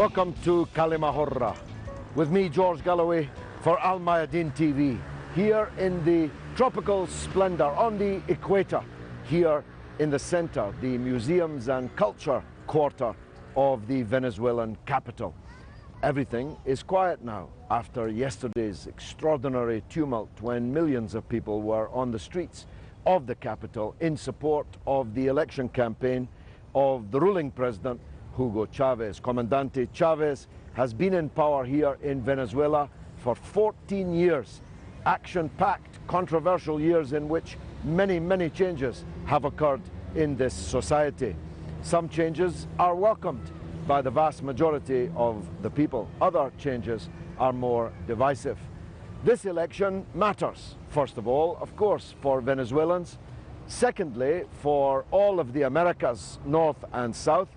Welcome to Kaliма with me, George غالاوي, for Al Mayadeen TV, here in the tropical splendor on the equator, here in the center, the museums and culture quarter of the Venezuelan capital. Everything is quiet now after yesterday's extraordinary tumult when millions of people were on the streets of the capital in support of the election campaign of the ruling president, Hugo Chavez. Comandante Chavez has been in power here in Venezuela for 14 years, action-packed, controversial years in which many changes have occurred in this society. Some changes are welcomed by the vast majority of the people. Other changes are more divisive. This election matters, first of all, of course, for Venezuelans. Secondly, for all of the Americas, North and South.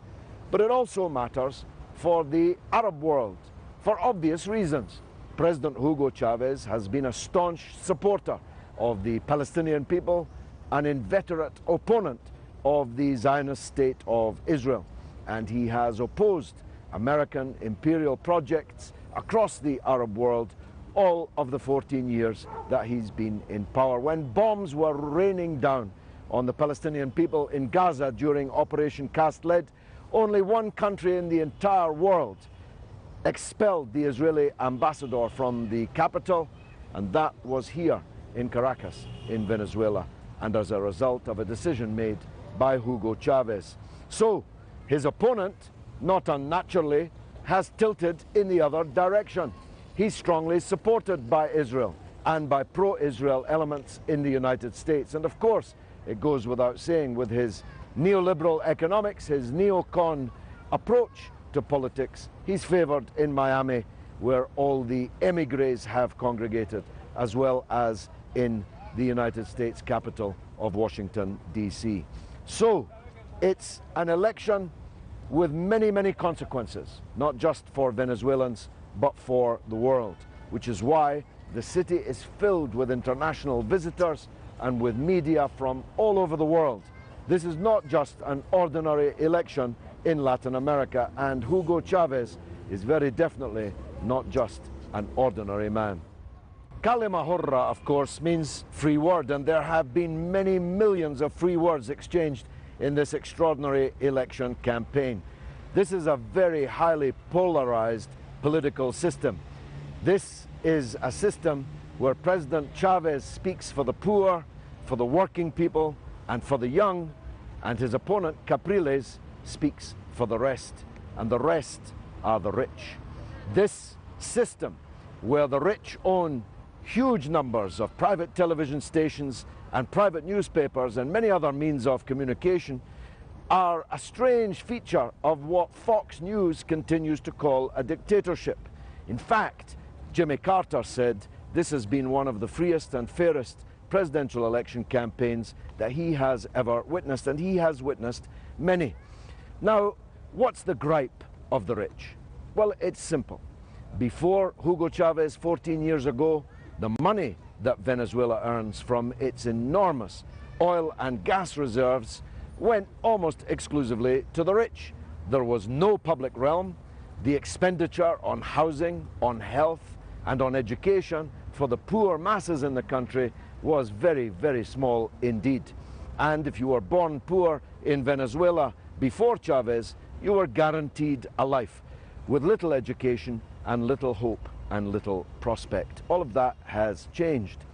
But it also matters for the Arab world, for obvious reasons. President Hugo Chavez has been a staunch supporter of the Palestinian people, an inveterate opponent of the Zionist state of Israel, and he has opposed American imperial projects across the Arab world all of the 14 years that he's been in power. When bombs were raining down on the Palestinian people in Gaza during Operation Cast Lead, only one country in the entire world expelled the Israeli ambassador from the capital, and that was here in Caracas, in Venezuela, and as a result of a decision made by Hugo Chavez. So his opponent, not unnaturally, has tilted in the other direction. He's strongly supported by Israel and by pro-Israel elements in the United States. And of course, it goes without saying, with his neoliberal economics, his neocon approach to politics, he's favored in Miami, where all the emigres have congregated, as well as in the United States capital of Washington, D.C. So it's an election with many consequences, not just for Venezuelans, but for the world, which is why the city is filled with international visitors and with media from all over the world. This is not just an ordinary election in Latin America, and Hugo Chavez is very definitely not just an ordinary man. Kalima Hurra, of course, means free word, and there have been many millions of free words exchanged in this extraordinary election campaign. This is a very highly polarized political system. This is a system where President Chavez speaks for the poor, for the working people, and for the young, and his opponent Capriles speaks for the rest, and the rest are the rich. This system, where the rich own huge numbers of private television stations and private newspapers and many other means of communication, are a strange feature of what Fox News continues to call a dictatorship. In fact, Jimmy Carter said this has been one of the freest and fairest presidential election campaigns that he has ever witnessed, and he has witnessed many. Now, what's the gripe of the rich? Well, it's simple. Before Hugo Chavez 14 years ago, the money that Venezuela earns from its enormous oil and gas reserves went almost exclusively to the rich. There was no public realm. The expenditure on housing, on health, and on education for the poor masses in the country was very small indeed. And if you were born poor in Venezuela before Chavez, you were guaranteed a life with little education and little hope and little prospect. All of that has changed.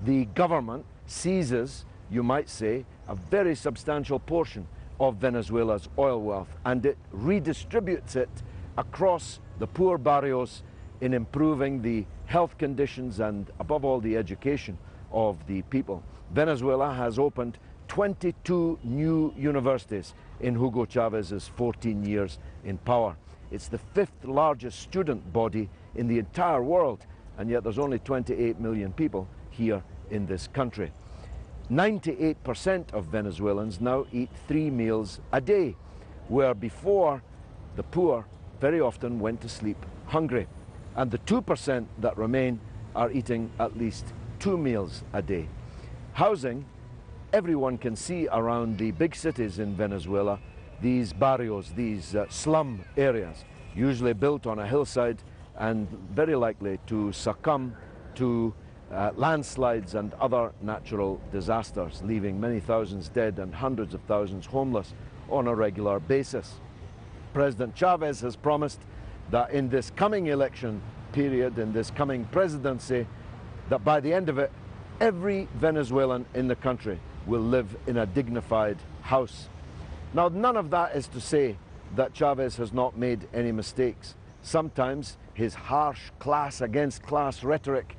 The government seizes, you might say, a very substantial portion of Venezuela's oil wealth, and it redistributes it across the poor barrios in improving the health conditions and, above all, the education of the people. Venezuela has opened 22 new universities in Hugo Chavez's 14 years in power. It's the 5th largest student body in the entire world, and yet there's only 28 million people here in this country. 98% of Venezuelans now eat 3 meals a day, where before the poor very often went to sleep hungry. And the 2% that remain are eating at least 2 meals a day. Housing, everyone can see around the big cities in Venezuela, these barrios, these slum areas. usually built on a hillside and very likely to succumb to landslides and other natural disasters, leaving many thousands dead and hundreds of thousands homeless on a regular basis. President Chavez has promised that in this coming election period, in this coming presidency, that by the end of it, every Venezuelan in the country will live in a dignified house. Now, none of that is to say that Chavez has not made any mistakes. Sometimes his harsh class against class rhetoric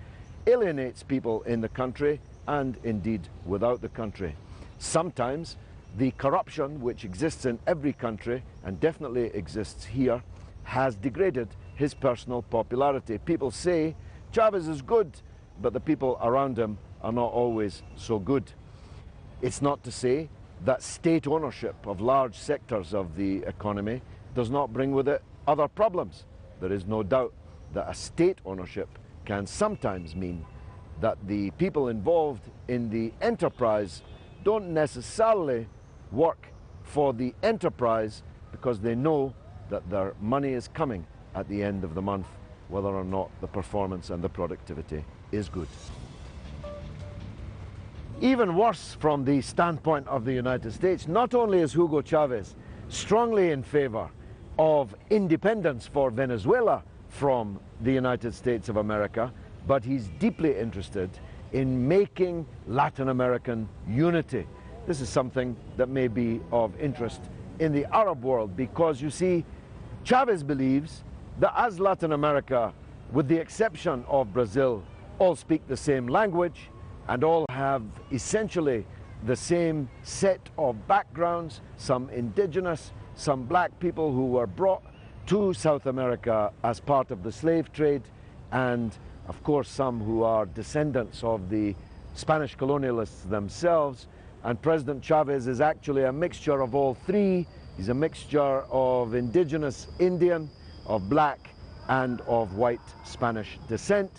alienates people in the country and indeed without the country. Sometimes the corruption which exists in every country and definitely exists here has degraded his personal popularity. People say Chavez is good, but the people around him are not always so good. It's not to say that state ownership of large sectors of the economy does not bring with it other problems. There is no doubt that a state ownership can sometimes mean that the people involved in the enterprise don't necessarily work for the enterprise because they know that their money is coming at the end of the month, whether or not the performance and the productivity is good. Even worse from the standpoint of the United States, not only is Hugo Chavez strongly in favor of independence for Venezuela from the United States of America, but he's deeply interested in making Latin American unity. This is something that may be of interest in the Arab world because, you see, Chavez believes that as Latin America, with the exception of Brazil, all speak the same language and all have essentially the same set of backgrounds, some indigenous, some black people who were brought to South America as part of the slave trade, and of course some who are descendants of the Spanish colonialists themselves. And President Chavez is actually a mixture of all three. He's a mixture of indigenous Indian, of black, and of white Spanish descent.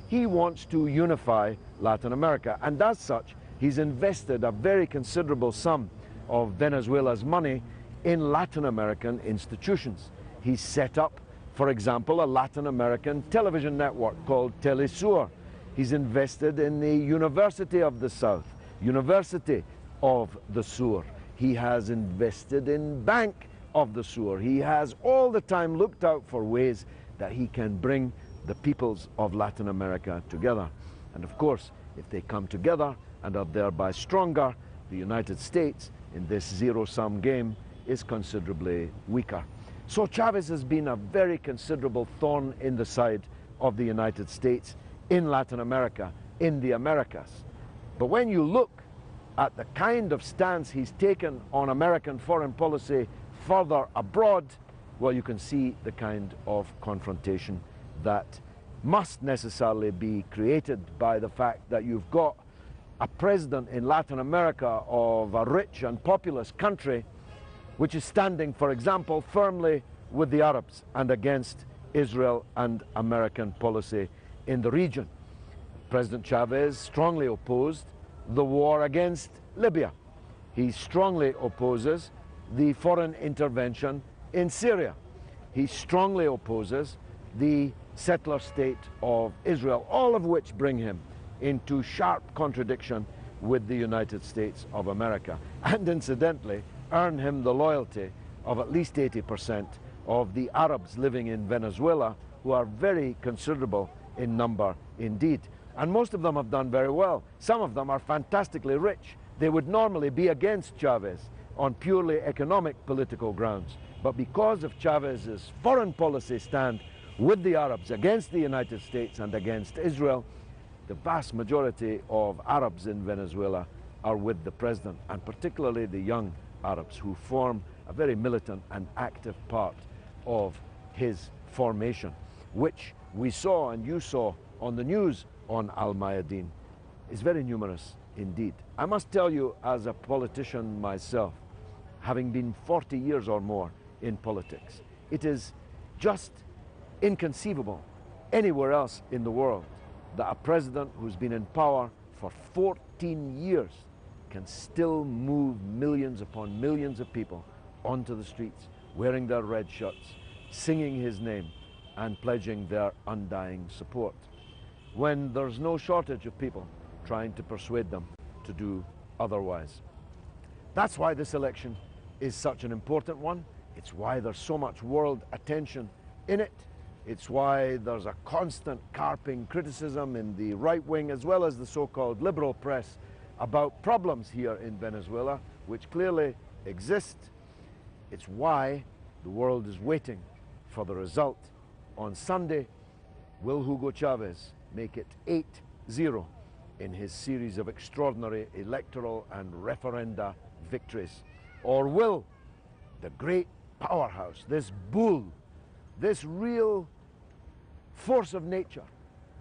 He wants to unify Latin America, and as such, he's invested a very considerable sum of Venezuela's money in Latin American institutions. He's set up, for example, a Latin American television network called Telesur. He's invested in the University of the South, University of the Sur. He has invested in Bank of the Sur. He has all the time looked out for ways that he can bring the peoples of Latin America together. And of course, if they come together and are thereby stronger, the United States in this zero-sum game is considerably weaker. So Chavez has been a very considerable thorn in the side of the United States in Latin America, in the Americas. But when you look at the kind of stance he's taken on American foreign policy further abroad, well, you can see the kind of confrontation that must necessarily be created by the fact that you've got a president in Latin America of a rich and populous country which is standing, for example, firmly with the Arabs and against Israel and American policy in the region. President Chavez strongly opposed the war against Libya. He strongly opposes the foreign intervention in Syria. He strongly opposes the settler state of Israel, all of which bring him into sharp contradiction with the United States of America, and incidentally earn him the loyalty of at least 80% of the Arabs living in Venezuela, who are very considerable in number indeed. And most of them have done very well. Some of them are fantastically rich. They would normally be against Chavez on purely economic political grounds. But because of Chavez's foreign policy stand with the Arabs against the United States and against Israel, the vast majority of Arabs in Venezuela are with the president, and particularly the young Arabs, who form a very militant and active part of his formation, which we saw and you saw on the news on Al-Mayadeen, is very numerous indeed. I must tell you, as a politician myself, having been 40 years or more in politics, it is just inconceivable anywhere else in the world that a president who's been in power for 14 years can still move millions upon millions of people onto the streets, wearing their red shirts, singing his name and pledging their undying support, when there's no shortage of people trying to persuade them to do otherwise. That's why this election is such an important one. It's why there's so much world attention in it. It's why there's a constant carping criticism in the right wing as well as the so-called liberal press about problems here in Venezuela, which clearly exist. It's why the world is waiting for the result. On Sunday, will Hugo Chavez make it 8-0 in his series of extraordinary electoral and referenda victories? Or will the great powerhouse, this bull, this real force of nature,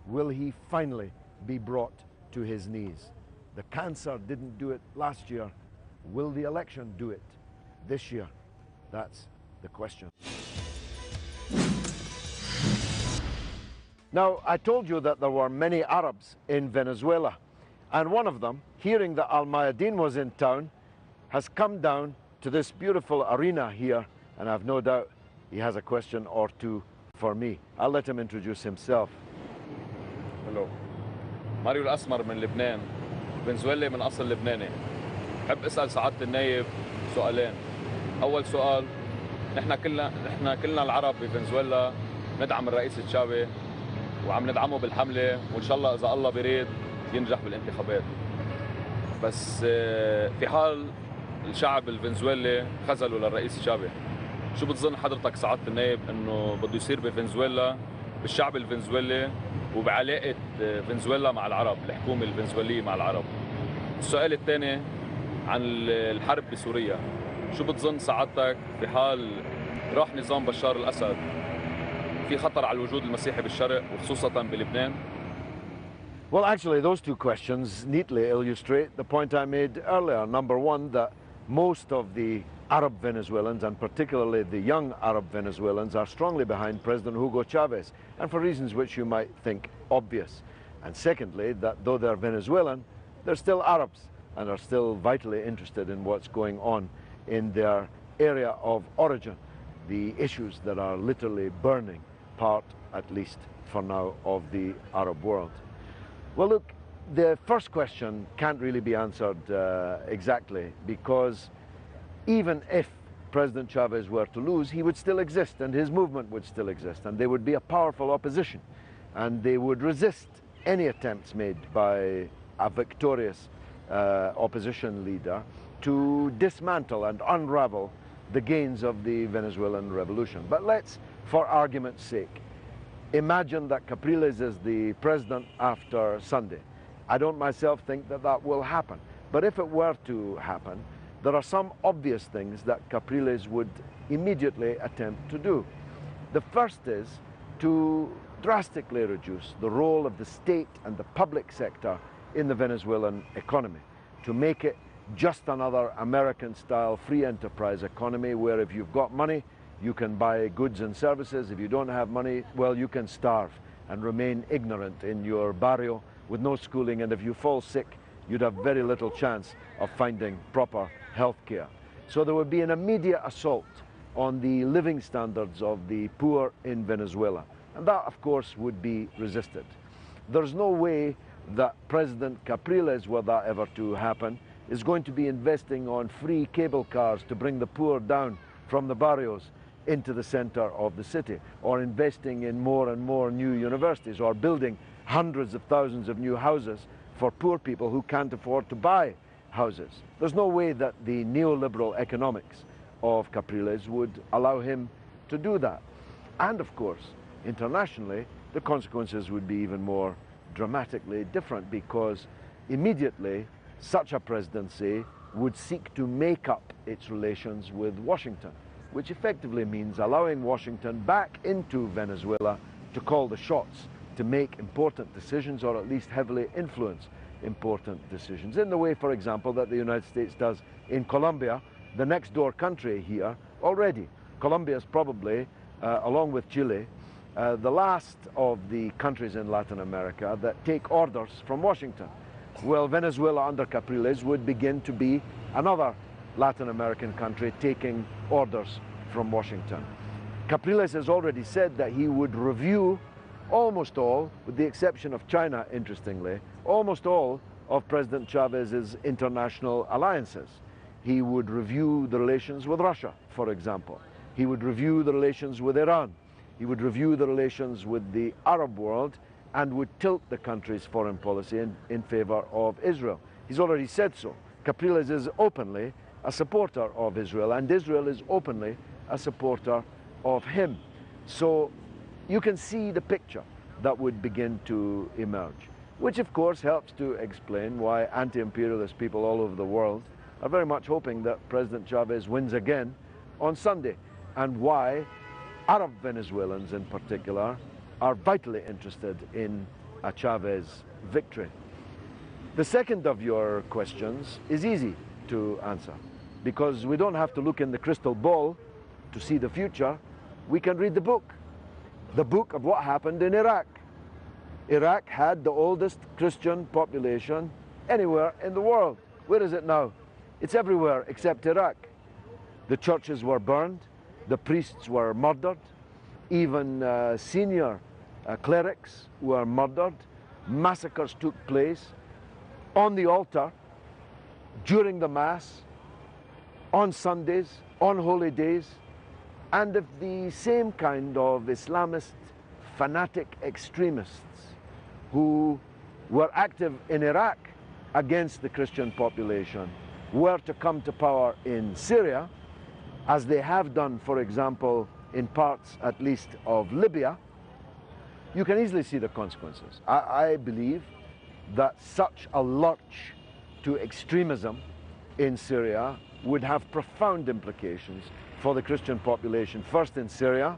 will he finally be brought to his knees? The cancer didn't do it last year. Will the election do it this year? That's the question. Now, I told you that there were many Arabs in Venezuela, and one of them, hearing that Al Mayadeen was in town, has come down to this beautiful arena here, and I've no doubt he has a question or two for me. I'll let him introduce himself. Hello. ماريو الأسمر من لبنان، فنزويلي من أصل لبناني. بحب أسأل سعادة النائب سؤالين. أول سؤال، نحن كلنا العرب بفنزويلا ندعم الرئيس تشافي وعم ندعمه بالحملة، وإن شاء الله إذا الله بيريد ينجح بالانتخابات. بس في حال الشعب الفنزويلي خذلوا للرئيس تشافي، شو بتظن حضرتك سعادة النائب انه بده يصير بفنزويلا بالشعب الفنزويلي وبعلاقة فنزويلا مع العرب، الحكومة الفنزويلية مع العرب؟ السؤال الثاني عن الحرب بسوريا، شو بتظن سعادتك في حال راح نظام بشار الأسد في خطر على الوجود المسيحي بالشرق وخصوصا بلبنان؟ Well, actually, those two questions neatly illustrate the point I made earlier. Number one, that most of the Arab Venezuelans, and particularly the young Arab Venezuelans, are strongly behind President Hugo Chavez, and for reasons which you might think obvious. And secondly, that though they're Venezuelan, they're still Arabs and are still vitally interested in what's going on in their area of origin, the issues that are literally burning part, at least for now, of the Arab world. Well, look, the first question can't really be answered exactly, because even if President Chavez were to lose, he would still exist and his movement would still exist, and they would be a powerful opposition, and they would resist any attempts made by a victorious opposition leader to dismantle and unravel the gains of the Venezuelan revolution. But let's, for argument's sake, imagine that Capriles is the president after Sunday. I don't myself think that that will happen, but if it were to happen, there are some obvious things that Capriles would immediately attempt to do. The first is to drastically reduce the role of the state and the public sector in the Venezuelan economy, to make it just another American-style free enterprise economy where if you've got money, you can buy goods and services. If you don't have money, well, you can starve and remain ignorant in your barrio with no schooling, and if you fall sick, you'd have very little chance of finding proper health care. So there would be an immediate assault on the living standards of the poor in Venezuela, and that, of course, would be resisted. There's no way that President Capriles, were that ever to happen, is going to be investing on free cable cars to bring the poor down from the barrios into the center of the city, or investing in more and more new universities, or building hundreds of thousands of new houses for poor people who can't afford to buy houses. There's no way that the neoliberal economics of Capriles would allow him to do that. And of course, internationally, the consequences would be even more dramatically different, because immediately such a presidency would seek to make up its relations with Washington, which effectively means allowing Washington back into Venezuela to call the shots, to make important decisions, or at least heavily influence important decisions, in the way, for example, that the United States does in Colombia, the next door country here already. Colombia is probably, along with Chile, the last of the countries in Latin America that take orders from Washington. Well, Venezuela under Capriles would begin to be another Latin American country taking orders from Washington. Capriles has already said that he would review almost all, with the exception of China, interestingly, almost all of President Chavez's international alliances. He would review the relations with Russia, for example. He would review the relations with Iran. He would review the relations with the Arab world and would tilt the country's foreign policy in favor of Israel. He's already said so. Capriles is openly a supporter of Israel, and Israel is openly a supporter of him. So you can see the picture that would begin to emerge, which of course helps to explain why anti-imperialist people all over the world are very much hoping that President Chavez wins again on Sunday, and why Arab Venezuelans in particular are vitally interested in a Chavez victory. The second of your questions is easy to answer, because we don't have to look in the crystal ball to see the future. We can read the book of what happened in Iraq. Iraq had the oldest Christian population anywhere in the world. Where is it now? It's everywhere except Iraq. The churches were burned, the priests were murdered, even senior clerics were murdered. Massacres took place on the altar, during the Mass, on Sundays, on holy days, and of the same kind of Islamist fanatic extremists who were active in Iraq against the Christian population were to come to power in Syria, as they have done, for example, in parts at least of Libya, you can easily see the consequences. I believe that such a lurch to extremism in Syria would have profound implications for the Christian population, first in Syria,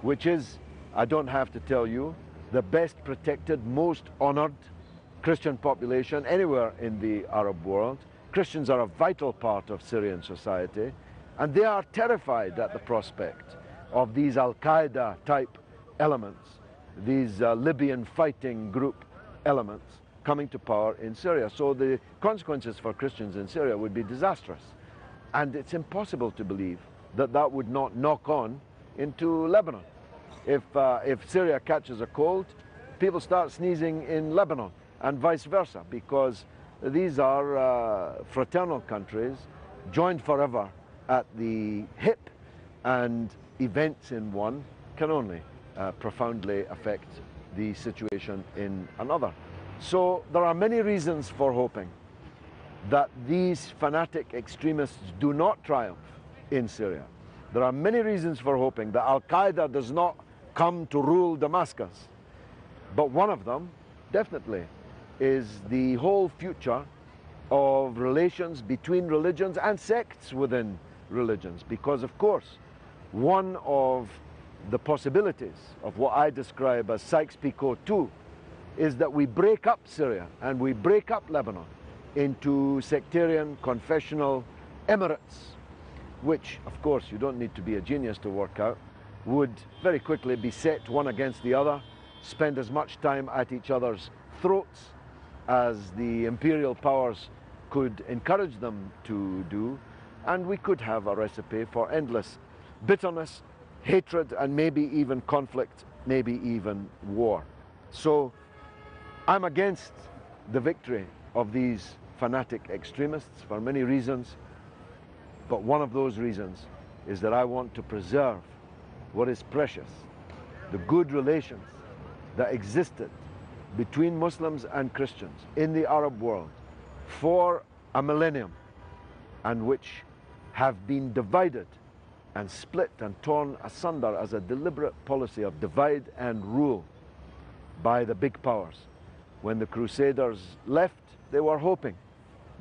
which is, I don't have to tell you, the best protected, most honored Christian population anywhere in the Arab world. Christians are a vital part of Syrian society, and they are terrified at the prospect of these Al-Qaeda type elements, these Libyan fighting group elements coming to power in Syria. So the consequences for Christians in Syria would be disastrous. And it's impossible to believe that that would not knock on into Lebanon. If Syria catches a cold, people start sneezing in Lebanon, and vice versa, because these are fraternal countries joined forever at the hip, and events in one can only profoundly affect the situation in another. So there are many reasons for hoping that these fanatic extremists do not triumph in Syria. There are many reasons for hoping that Al-Qaeda does not come to rule Damascus. But one of them, definitely, is the whole future of relations between religions and sects within religions. Because, of course, one of the possibilities of what I describe as Sykes-Picot 2 is that we break up Syria and we break up Lebanon into sectarian, confessional emirates, which, of course, you don't need to be a genius to work out, would very quickly be set one against the other, spend as much time at each other's throats as the imperial powers could encourage them to do, and we could have a recipe for endless bitterness, hatred, and maybe even conflict, maybe even war. So I'm against the victory of these fanatic extremists for many reasons, but one of those reasons is that I want to preserve what is precious, the good relations that existed between Muslims and Christians in the Arab world for a millennium, and which have been divided and split and torn asunder as a deliberate policy of divide and rule by the big powers. When the Crusaders left, they were hoping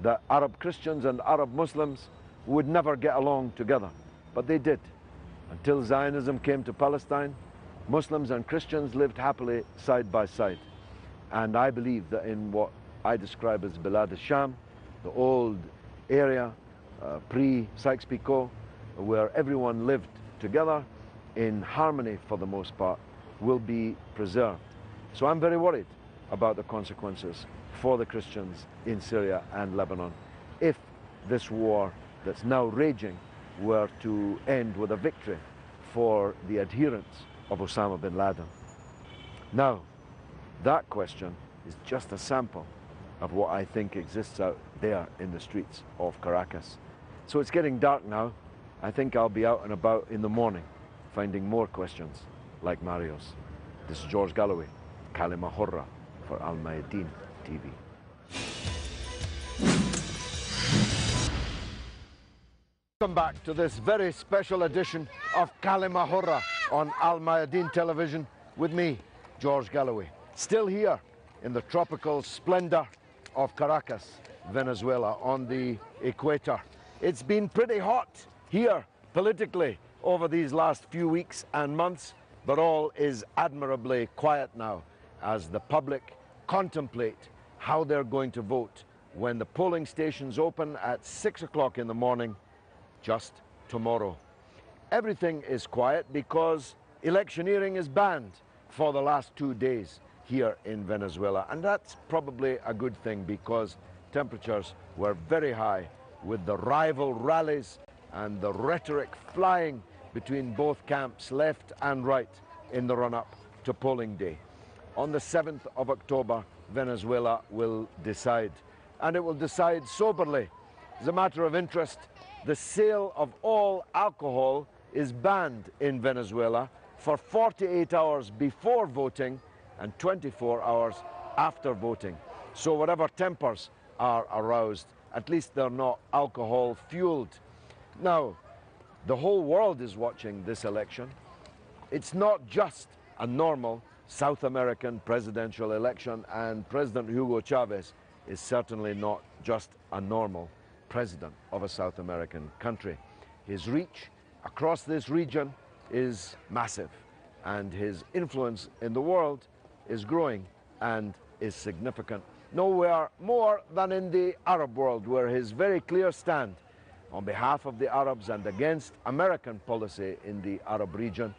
that Arab Christians and Arab Muslims would never get along together, but they did. Until Zionism came to Palestine, Muslims and Christians lived happily side by side. And I believe that in what I describe as Bilad al-Sham, the old area pre-Sykes-Picot, where everyone lived together in harmony for the most part, will be preserved. So I'm very worried about the consequences for the Christians in Syria and Lebanon if this war that's now raging were to end with a victory for the adherents of Osama bin Laden. Now, that question is just a sample of what I think exists out there in the streets of Caracas. So it's getting dark now. I think I'll be out and about in the morning finding more questions like Mario's. This is George Galloway, Kalima Hurra for Al Mayadeen TV. Welcome back to this very special edition of Kalima Hurra on Al Mayadeen television with me, George Galloway. Still here in the tropical splendor of Caracas, Venezuela, on the equator. It's been pretty hot here politically over these last few weeks and months, but all is admirably quiet now as the public contemplate how they're going to vote when the polling stations open at 6 o'clock in the morning just tomorrow. Everything is quiet because electioneering is banned for the last 2 days here in Venezuela, and that's probably a good thing because temperatures were very high with the rival rallies and the rhetoric flying between both camps, left and right, in the run-up to polling day. On the 7th of October, Venezuela will decide, and it will decide soberly. As a matter of interest, the sale of all alcohol is banned in Venezuela for 48 hours before voting and 24 hours after voting. So whatever tempers are aroused, at least they're not alcohol fueled. Now, the whole world is watching this election. It's not just a normal South American presidential election, and President Hugo Chavez is certainly not just a normal president of a South American country. His reach across this region is massive, and his influence in the world is growing and is significant. Nowhere more than in the Arab world, where his very clear stand on behalf of the Arabs and against American policy in the Arab region,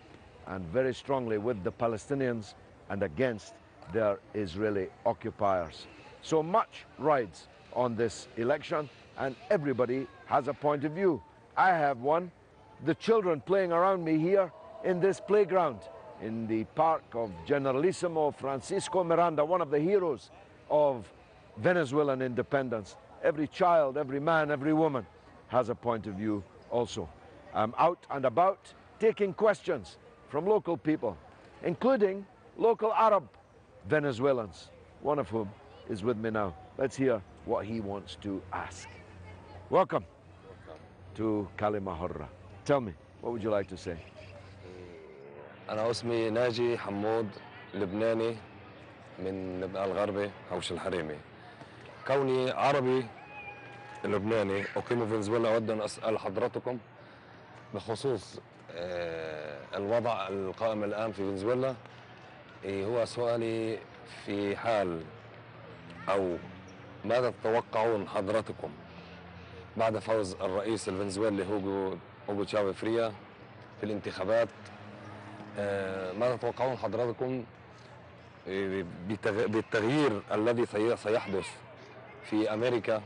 and very strongly with the Palestinians and against their Israeli occupiers. So much rides on this election, and everybody has a point of view. I have one. The children playing around me here in this playground in the park of Generalissimo Francisco Miranda, one of the heroes of Venezuelan independence. Every child, every man, every woman has a point of view also. I'm out and about taking questions from local people, including local Arab Venezuelans, one of whom is with me now. Let's hear what he wants to ask. Welcome to Kalima Hurra. Tell me, what would you like to say? أنا اسمي ناجي حمود لبناني من لبنان الغربي حوش الحريمي. كوني عربي لبناني أقيم في فنزويلا، أود أن أسأل حضرتكم بخصوص الوضع القائم الآن في فنزويلا. هو سؤالي في حال أو ماذا تتوقعون حضرتكم بعد فوز الرئيس الفنزويلي هوغو تشافيز فريا في الانتخابات؟ ماذا تتوقعون حضراتكم بالتغيير الذي سيحدث في أمريكا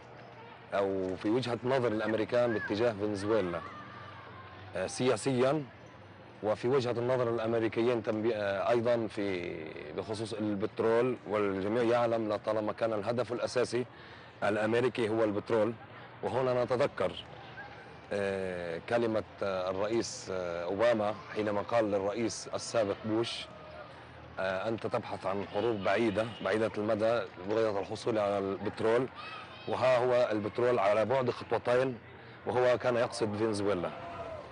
أو في وجهة نظر الأمريكان باتجاه فنزويلا سياسيا، وفي وجهة النظر الأمريكيين أيضا بخصوص البترول؟ والجميع يعلم لطالما كان الهدف الأساسي الأمريكي هو البترول. وهنا نتذكر كلمة الرئيس أوباما حينما قال للرئيس السابق بوش: أنت تبحث عن حروب بعيدة المدى بغية الحصول على البترول، وها هو البترول على بعد خطوتين، وهو كان يقصد فنزويلا.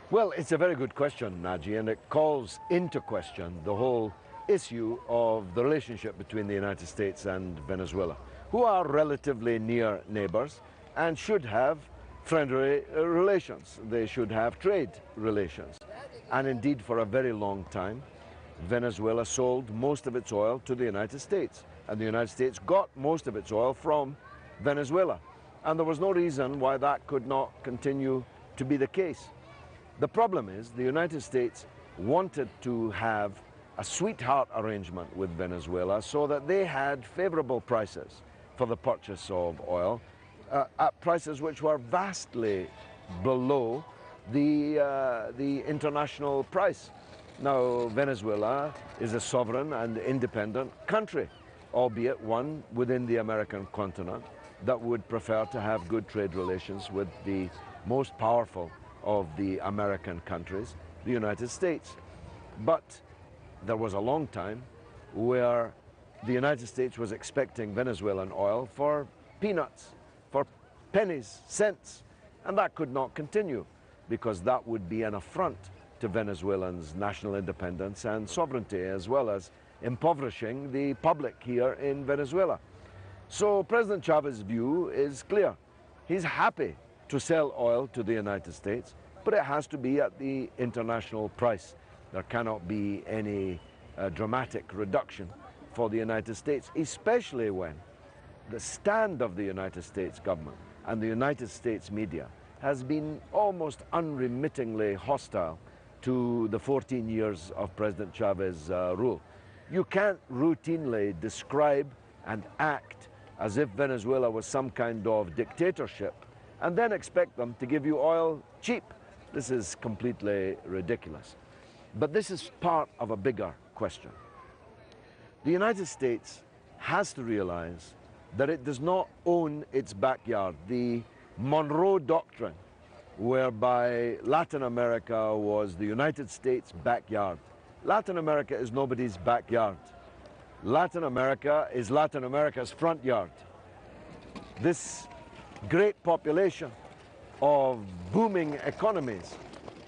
Well, it's a very good question, Naji, and it calls into question the whole issue of the relationship between the United States and Venezuela, who are relatively near neighbors and should have friendly relations. They should have trade relations. And indeed, for a very long time, Venezuela sold most of its oil to the United States, and the United States got most of its oil from Venezuela. And there was no reason why that could not continue to be the case. The problem is the United States wanted to have a sweetheart arrangement with Venezuela so that they had favorable prices for the purchase of oil at prices which were vastly below the international price. Now, Venezuela is a sovereign and independent country, albeit one within the American continent that would prefer to have good trade relations with the most powerful of the American countries, the United States. But there was a long time where the United States was expecting Venezuelan oil for peanuts, for pennies, cents, and that could not continue because that would be an affront to Venezuelans' national independence and sovereignty, as well as impoverishing the public here in Venezuela. So President Chavez's view is clear. He's happy to sell oil to the United States, but it has to be at the international price. There cannot be any dramatic reduction for the United States, especially when the stand of the United States government and the United States media has been almost unremittingly hostile to the 14 years of President Chavez's rule. You can't routinely describe and act as if Venezuela was some kind of dictatorship and then expect them to give you oil cheap. This is completely ridiculous. But this is part of a bigger question. The United States has to realize that it does not own its backyard. The Monroe Doctrine, whereby Latin America was the United States' backyard. Latin America is nobody's backyard. Latin America is Latin America's front yard. This great population of booming economies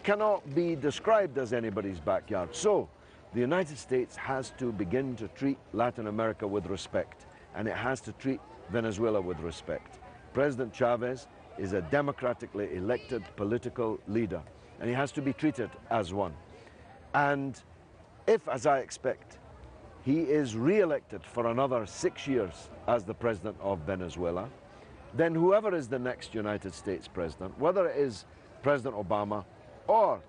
cannot be described as anybody's backyard. So the United States has to begin to treat Latin America with respect, and it has to treat Venezuela with respect. President Chavez is a democratically elected political leader, and he has to be treated as one. And if, as I expect, he is re-elected for another 6 years as the president of Venezuela, then whoever is the next United States president, whether it is President Obama or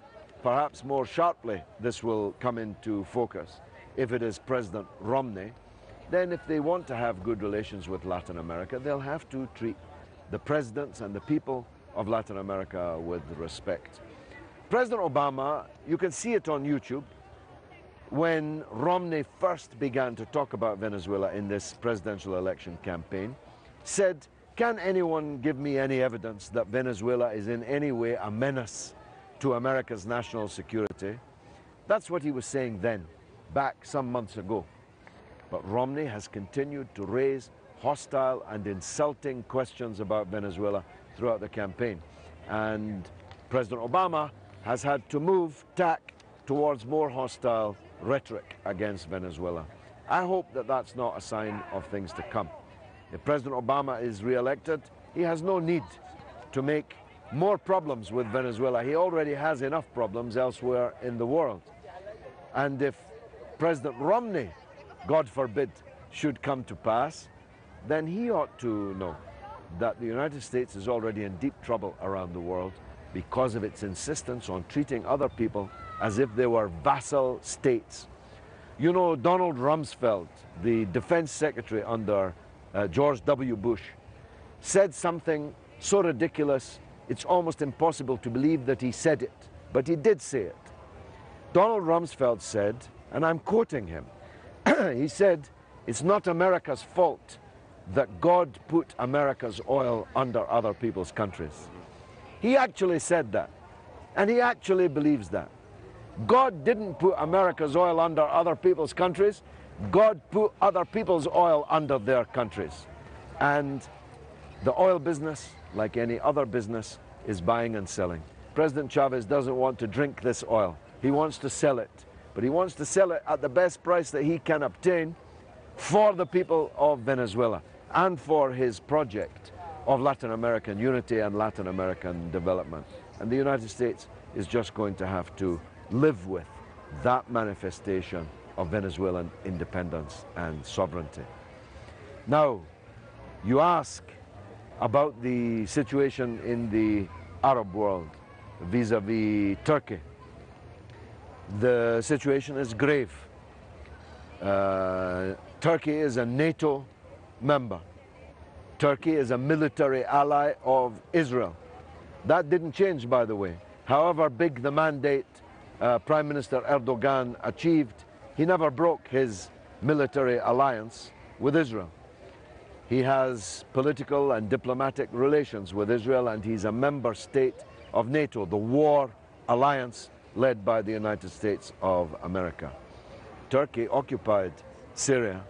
perhaps more sharply this will come into focus if it is President Romney, then if they want to have good relations with Latin America, they'll have to treat the presidents and the people of Latin America with respect. President Obama, you can see it on YouTube, when Romney first began to talk about Venezuela in this presidential election campaign, said, "Can anyone give me any evidence that Venezuela is in any way a menace to America's national security?" That's what he was saying then, back some months ago. But Romney has continued to raise hostile and insulting questions about Venezuela throughout the campaign. And President Obama has had to move tack towards more hostile rhetoric against Venezuela. I hope that that's not a sign of things to come. If President Obama is re-elected, he has no need to make more problems with Venezuela. He already has enough problems elsewhere in the world. And if President Romney, God forbid, should come to pass, then he ought to know that the United States is already in deep trouble around the world because of its insistence on treating other people as if they were vassal states. You know, Donald Rumsfeld, the defense secretary under George W. Bush, said something so ridiculous it's almost impossible to believe that he said it, but he did say it. Donald Rumsfeld said, and I'm quoting him, he said, "It's not America's fault that God put America's oil under other people's countries." He actually said that, and he actually believes that. God didn't put America's oil under other people's countries. God put other people's oil under their countries. And the oil business, like any other business, is buying and selling. President Chavez doesn't want to drink this oil. He wants to sell it. But he wants to sell it at the best price that he can obtain for the people of Venezuela and for his project of Latin American unity and Latin American development. And the United States is just going to have to live with that manifestation of Venezuelan independence and sovereignty. Now, you ask about the situation in the Arab world vis-a-vis Turkey. The situation is grave. Turkey is a NATO member. Turkey is a military ally of Israel. That didn't change, by the way. However big the mandate Prime Minister Erdogan achieved, he never broke his military alliance with Israel. He has political and diplomatic relations with Israel, and he's a member state of NATO, the war alliance led by the United States of America. Turkey occupied Syria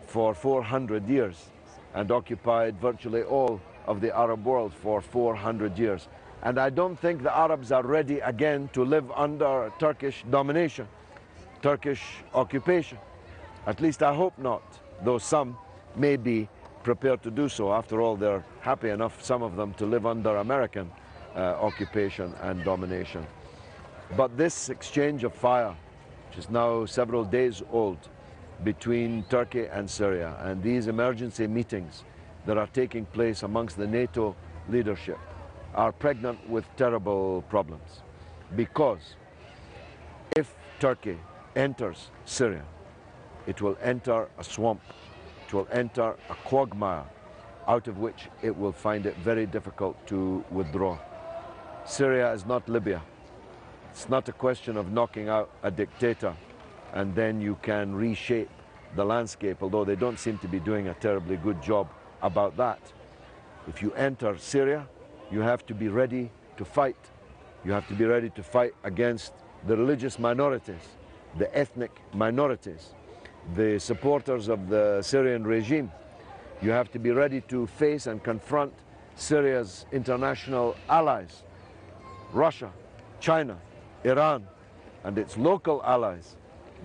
for 400 years and occupied virtually all of the Arab world for 400 years. And I don't think the Arabs are ready again to live under Turkish domination, Turkish occupation. At least I hope not, though some may be prepared to do so. After all, they're happy enough, some of them, to live under American occupation and domination. But this exchange of fire, which is now several days old, between Turkey and Syria, and these emergency meetings that are taking place amongst the NATO leadership, are pregnant with terrible problems. Because if Turkey enters Syria, it will enter a swamp, it will enter a quagmire out of which it will find it very difficult to withdraw. Syria is not Libya. It's not a question of knocking out a dictator and then you can reshape the landscape, although they don't seem to be doing a terribly good job about that. If you enter Syria, you have to be ready to fight. You have to be ready to fight against the religious minorities, the ethnic minorities, the supporters of the Syrian regime. You have to be ready to face and confront Syria's international allies, Russia, China, Iran, and its local allies,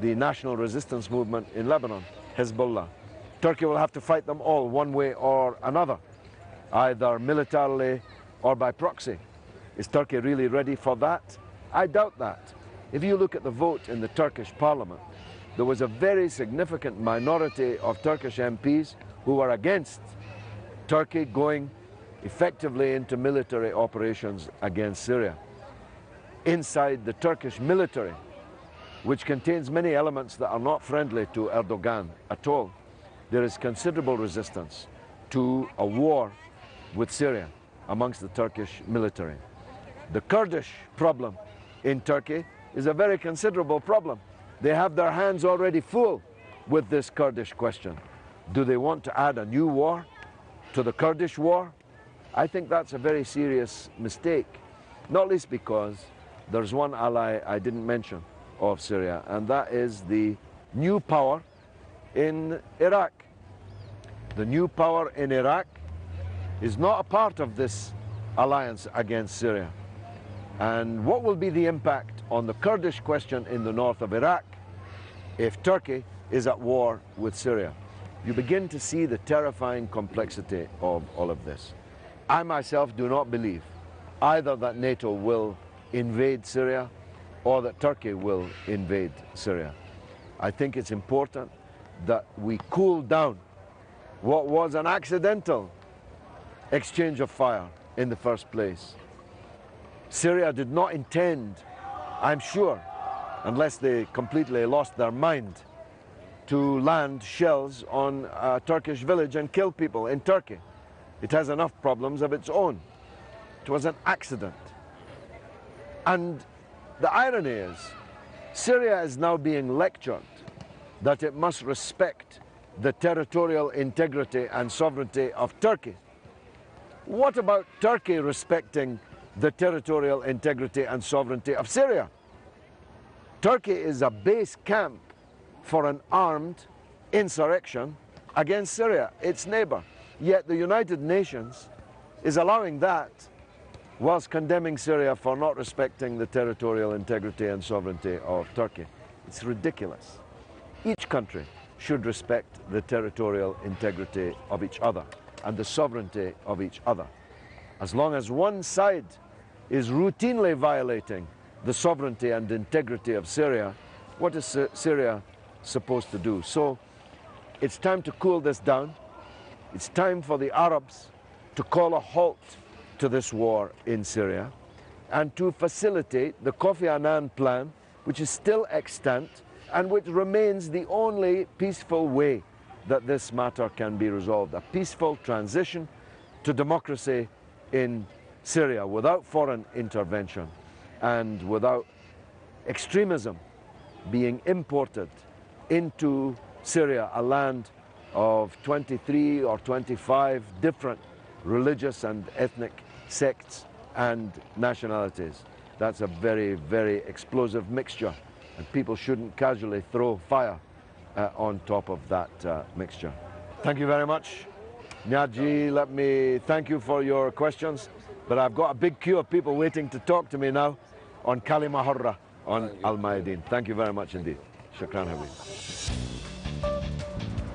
the national resistance movement in Lebanon, Hezbollah. Turkey will have to fight them all one way or another, either militarily or by proxy. Is Turkey really ready for that? I doubt that. If you look at the vote in the Turkish parliament, there was a very significant minority of Turkish MPs who were against Turkey going effectively into military operations against Syria. Inside the Turkish military, which contains many elements that are not friendly to Erdogan at all, there is considerable resistance to a war with Syria amongst the Turkish military. The Kurdish problem in Turkey is a very considerable problem. They have their hands already full with this Kurdish question. Do they want to add a new war to the Kurdish war? I think that's a very serious mistake, not least because there's one ally I didn't mention of Syria, and that is the new power in Iraq. The new power in Iraq is not a part of this alliance against Syria. And what will be the impact on the Kurdish question in the north of Iraq if Turkey is at war with Syria? You begin to see the terrifying complexity of all of this. I myself do not believe either that NATO will invade Syria or that Turkey will invade Syria. I think it's important that we cool down what was an accidental exchange of fire in the first place. Syria did not intend, I'm sure, unless they completely lost their mind, to land shells on a Turkish village and kill people in Turkey. It has enough problems of its own. It was an accident. And the irony is, Syria is now being lectured that it must respect the territorial integrity and sovereignty of Turkey. What about Turkey respecting the territorial integrity and sovereignty of Syria? Turkey is a base camp for an armed insurrection against Syria, its neighbor. Yet the United Nations is allowing that whilst condemning Syria for not respecting the territorial integrity and sovereignty of Turkey. It's ridiculous. Each country should respect the territorial integrity of each other and the sovereignty of each other. As long as one side is routinely violating the sovereignty and integrity of Syria, what is Syria supposed to do? So it's time to cool this down. It's time for the Arabs to call a halt to this war in Syria and to facilitate the Kofi Annan plan, which is still extant and which remains the only peaceful way that this matter can be resolved. A peaceful transition to democracy in Syria without foreign intervention. and without extremism being imported into Syria, a land of 23 or 25 different religious and ethnic sects and nationalities. That's a very, very explosive mixture, and people shouldn't casually throw fire on top of that mixture. Thank you very much. Nyaji, let me thank you for your questions, but I've got a big queue of people waiting to talk to me now on كلمة حرة on Al-Mayadeen. Thank you very much indeed. Shukran Habib.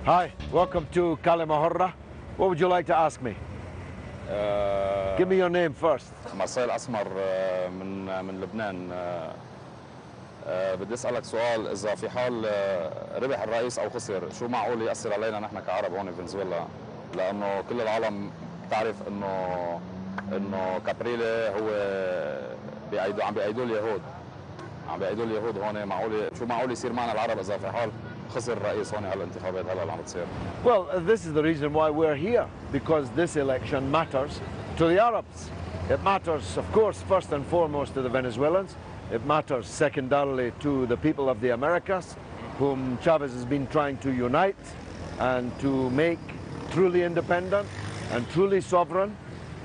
Hi, welcome to كلمة حرة. What would you like to ask me? Give me your name first. مرسال الأسمر من لبنان. بدي أسألك سؤال، إذا في حال ربح الرئيس أو خسر شو معقول يأثر علينا نحن كعرب هون بفنزويلا؟ لأنه كل العالم بتعرف إنه كابريلي هو عم بيأيدوا اليهود، هون. شو معقول يصير معنا العرب إذا في حال خسر الرئيس هون على الانتخابات هلا اللي عم بتصير؟ Well, this is the reason why we're here, because this election matters to the Arabs. It matters, of course, first and foremost to the Venezuelans. It matters secondarily to the people of the Americas, whom Chavez has been trying to unite and to make truly independent and truly sovereign.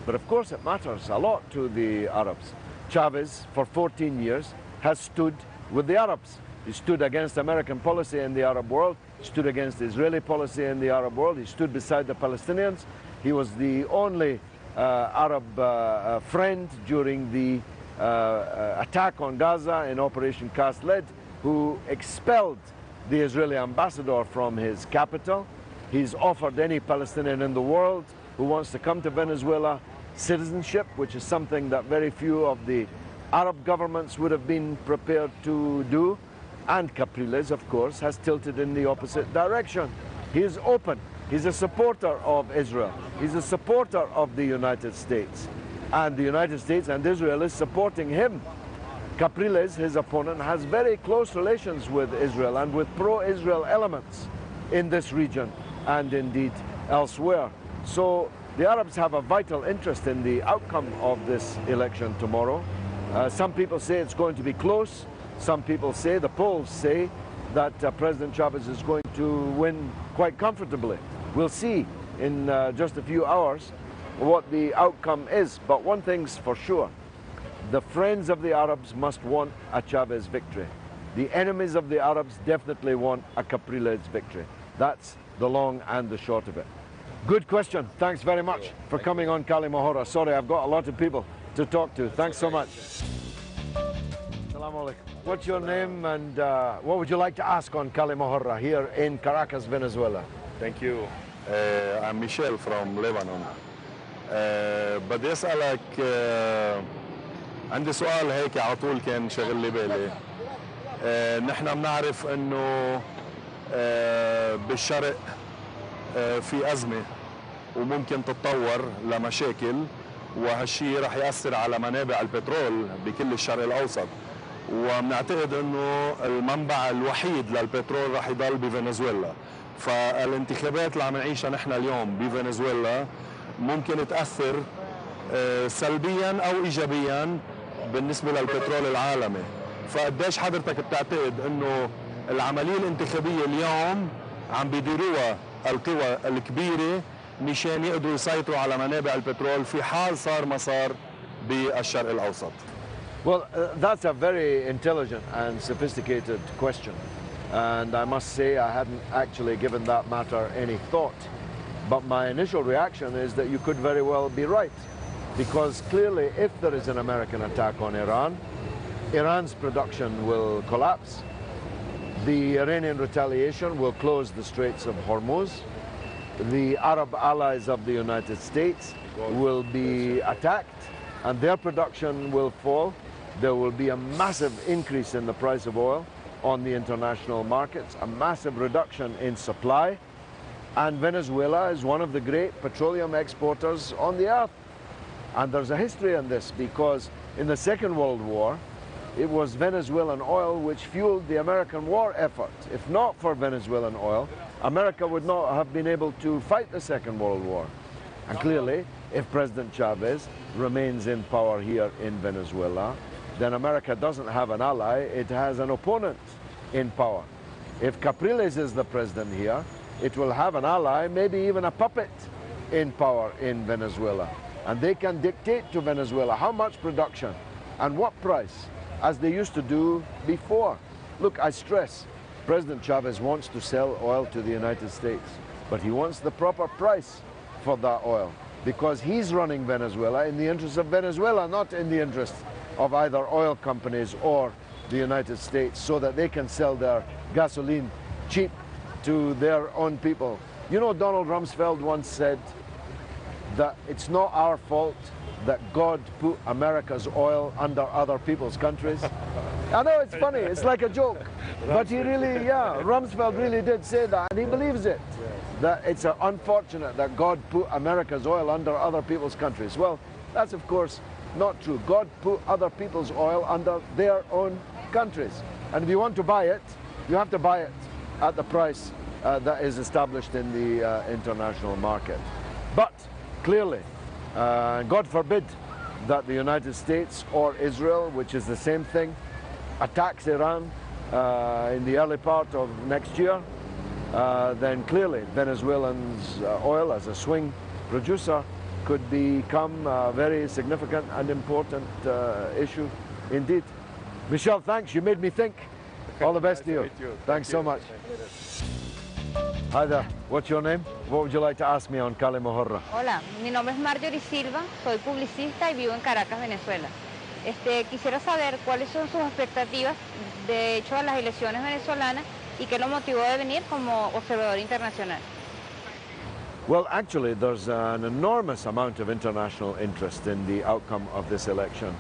But of course it matters a lot to the Arabs. Chavez, for 14 years, has stood with the Arabs. He stood against American policy in the Arab world, stood against Israeli policy in the Arab world, he stood beside the Palestinians. He was the only Arab friend during the attack on Gaza in Operation Cast Lead, who expelled the Israeli ambassador from his capital. He's offered any Palestinian in the world who wants to come to Venezuela citizenship, which is something that very few of the Arab governments would have been prepared to do. And Capriles, of course, has tilted in the opposite direction. He is open. He's a supporter of Israel. He's a supporter of the United States. And the United States and Israel is supporting him. Capriles, his opponent, has very close relations with Israel and with pro-Israel elements in this region and indeed elsewhere. So the Arabs have a vital interest in the outcome of this election tomorrow. Some people say it's going to be close. Some people say, the polls say, that President Chavez is going to win quite comfortably. We'll see in just a few hours what the outcome is. But one thing's for sure, the friends of the Arabs must want a Chavez victory. The enemies of the Arabs definitely want a Capriles victory. That's the long and the short of it. Good question. Thanks very much for coming on كلمة حرة. Sorry, I've got a lot of people to talk to. Thanks so much. Assalamu alaikum. What's your name and what would you like to ask on كلمة حرة here in Caracas, Venezuela? Thank you. I'm Michel from Lebanon. بدي أسألك عندي سؤال هيك على طول كان شاغل لي بالي. نحن بنعرف إنه بالشرق في أزمة وممكن تتطور لمشاكل، وهالشيء رح يأثر على منابع البترول بكل الشرق الأوسط، وبنعتقد إنه المنبع الوحيد للبترول رح يضل بفنزويلا. فالانتخابات اللي عم نعيشها نحن اليوم بفنزويلا ممكن تأثر سلبيا أو إيجابيا بالنسبة للبترول العالمي. فقديش حضرتك بتعتقد إنه العملية الانتخابية اليوم عم بيديروها القوى الكبيرة مشان يقدروا يسيطروا على منابع البترول في حال صار مسار بالشرق الأوسط؟ Well, that's a very intelligent and sophisticated question. And I must say I hadn't actually given that matter any thought. But my initial reaction is that you could very well be right. Because clearly if there is an American attack on Iran, Iran's production will collapse. The Iranian retaliation will close the Straits of Hormuz. The Arab allies of the United States will be attacked and their production will fall. There will be a massive increase in the price of oil on the international markets, a massive reduction in supply. And Venezuela is one of the great petroleum exporters on the earth. And there's a history in this because in the Second World War, it was Venezuelan oil which fueled the American war effort. If not for Venezuelan oil, America would not have been able to fight the Second World War. And clearly, if President Chavez remains in power here in Venezuela, then America doesn't have an ally, it has an opponent in power. If Capriles is the president here, it will have an ally, maybe even a puppet in power in Venezuela. And they can dictate to Venezuela how much production and what price, as they used to do before. Look, I stress, President Chavez wants to sell oil to the United States, but he wants the proper price for that oil, because he's running Venezuela in the interest of Venezuela, not in the interest of either oil companies or the United States, so that they can sell their gasoline cheap to their own people. You know, Donald Rumsfeld once said that it's not our fault that God put America's oil under other people's countries. I know it's funny, it's like a joke, but he really, yeah, Rumsfeld really did say that, and he believes it, that it's unfortunate that God put America's oil under other people's countries. Well, that's of course not true. God put other people's oil under their own countries. And if you want to buy it, you have to buy it at the price that is established in the international market. But clearly, God forbid that the United States or Israel, which is the same thing, attacks Iran in the early part of next year, then clearly Venezuelans' oil as a swing producer could become a very significant and important issue indeed. Michelle, thanks. You made me think. All the best to you. Thanks so much. Hi there. What's your name? What would you like to ask me on Kalima Horra? Hola, mi nombre es Marjorie Silva, soy publicista y vivo en Caracas, Venezuela. Quisiera saber cuáles son sus expectativas de hecho a las elecciones venezolanas y qué lo motivó de venir como observador internacional. Well, actually, there's an enormous amount of international interest in the outcome of this election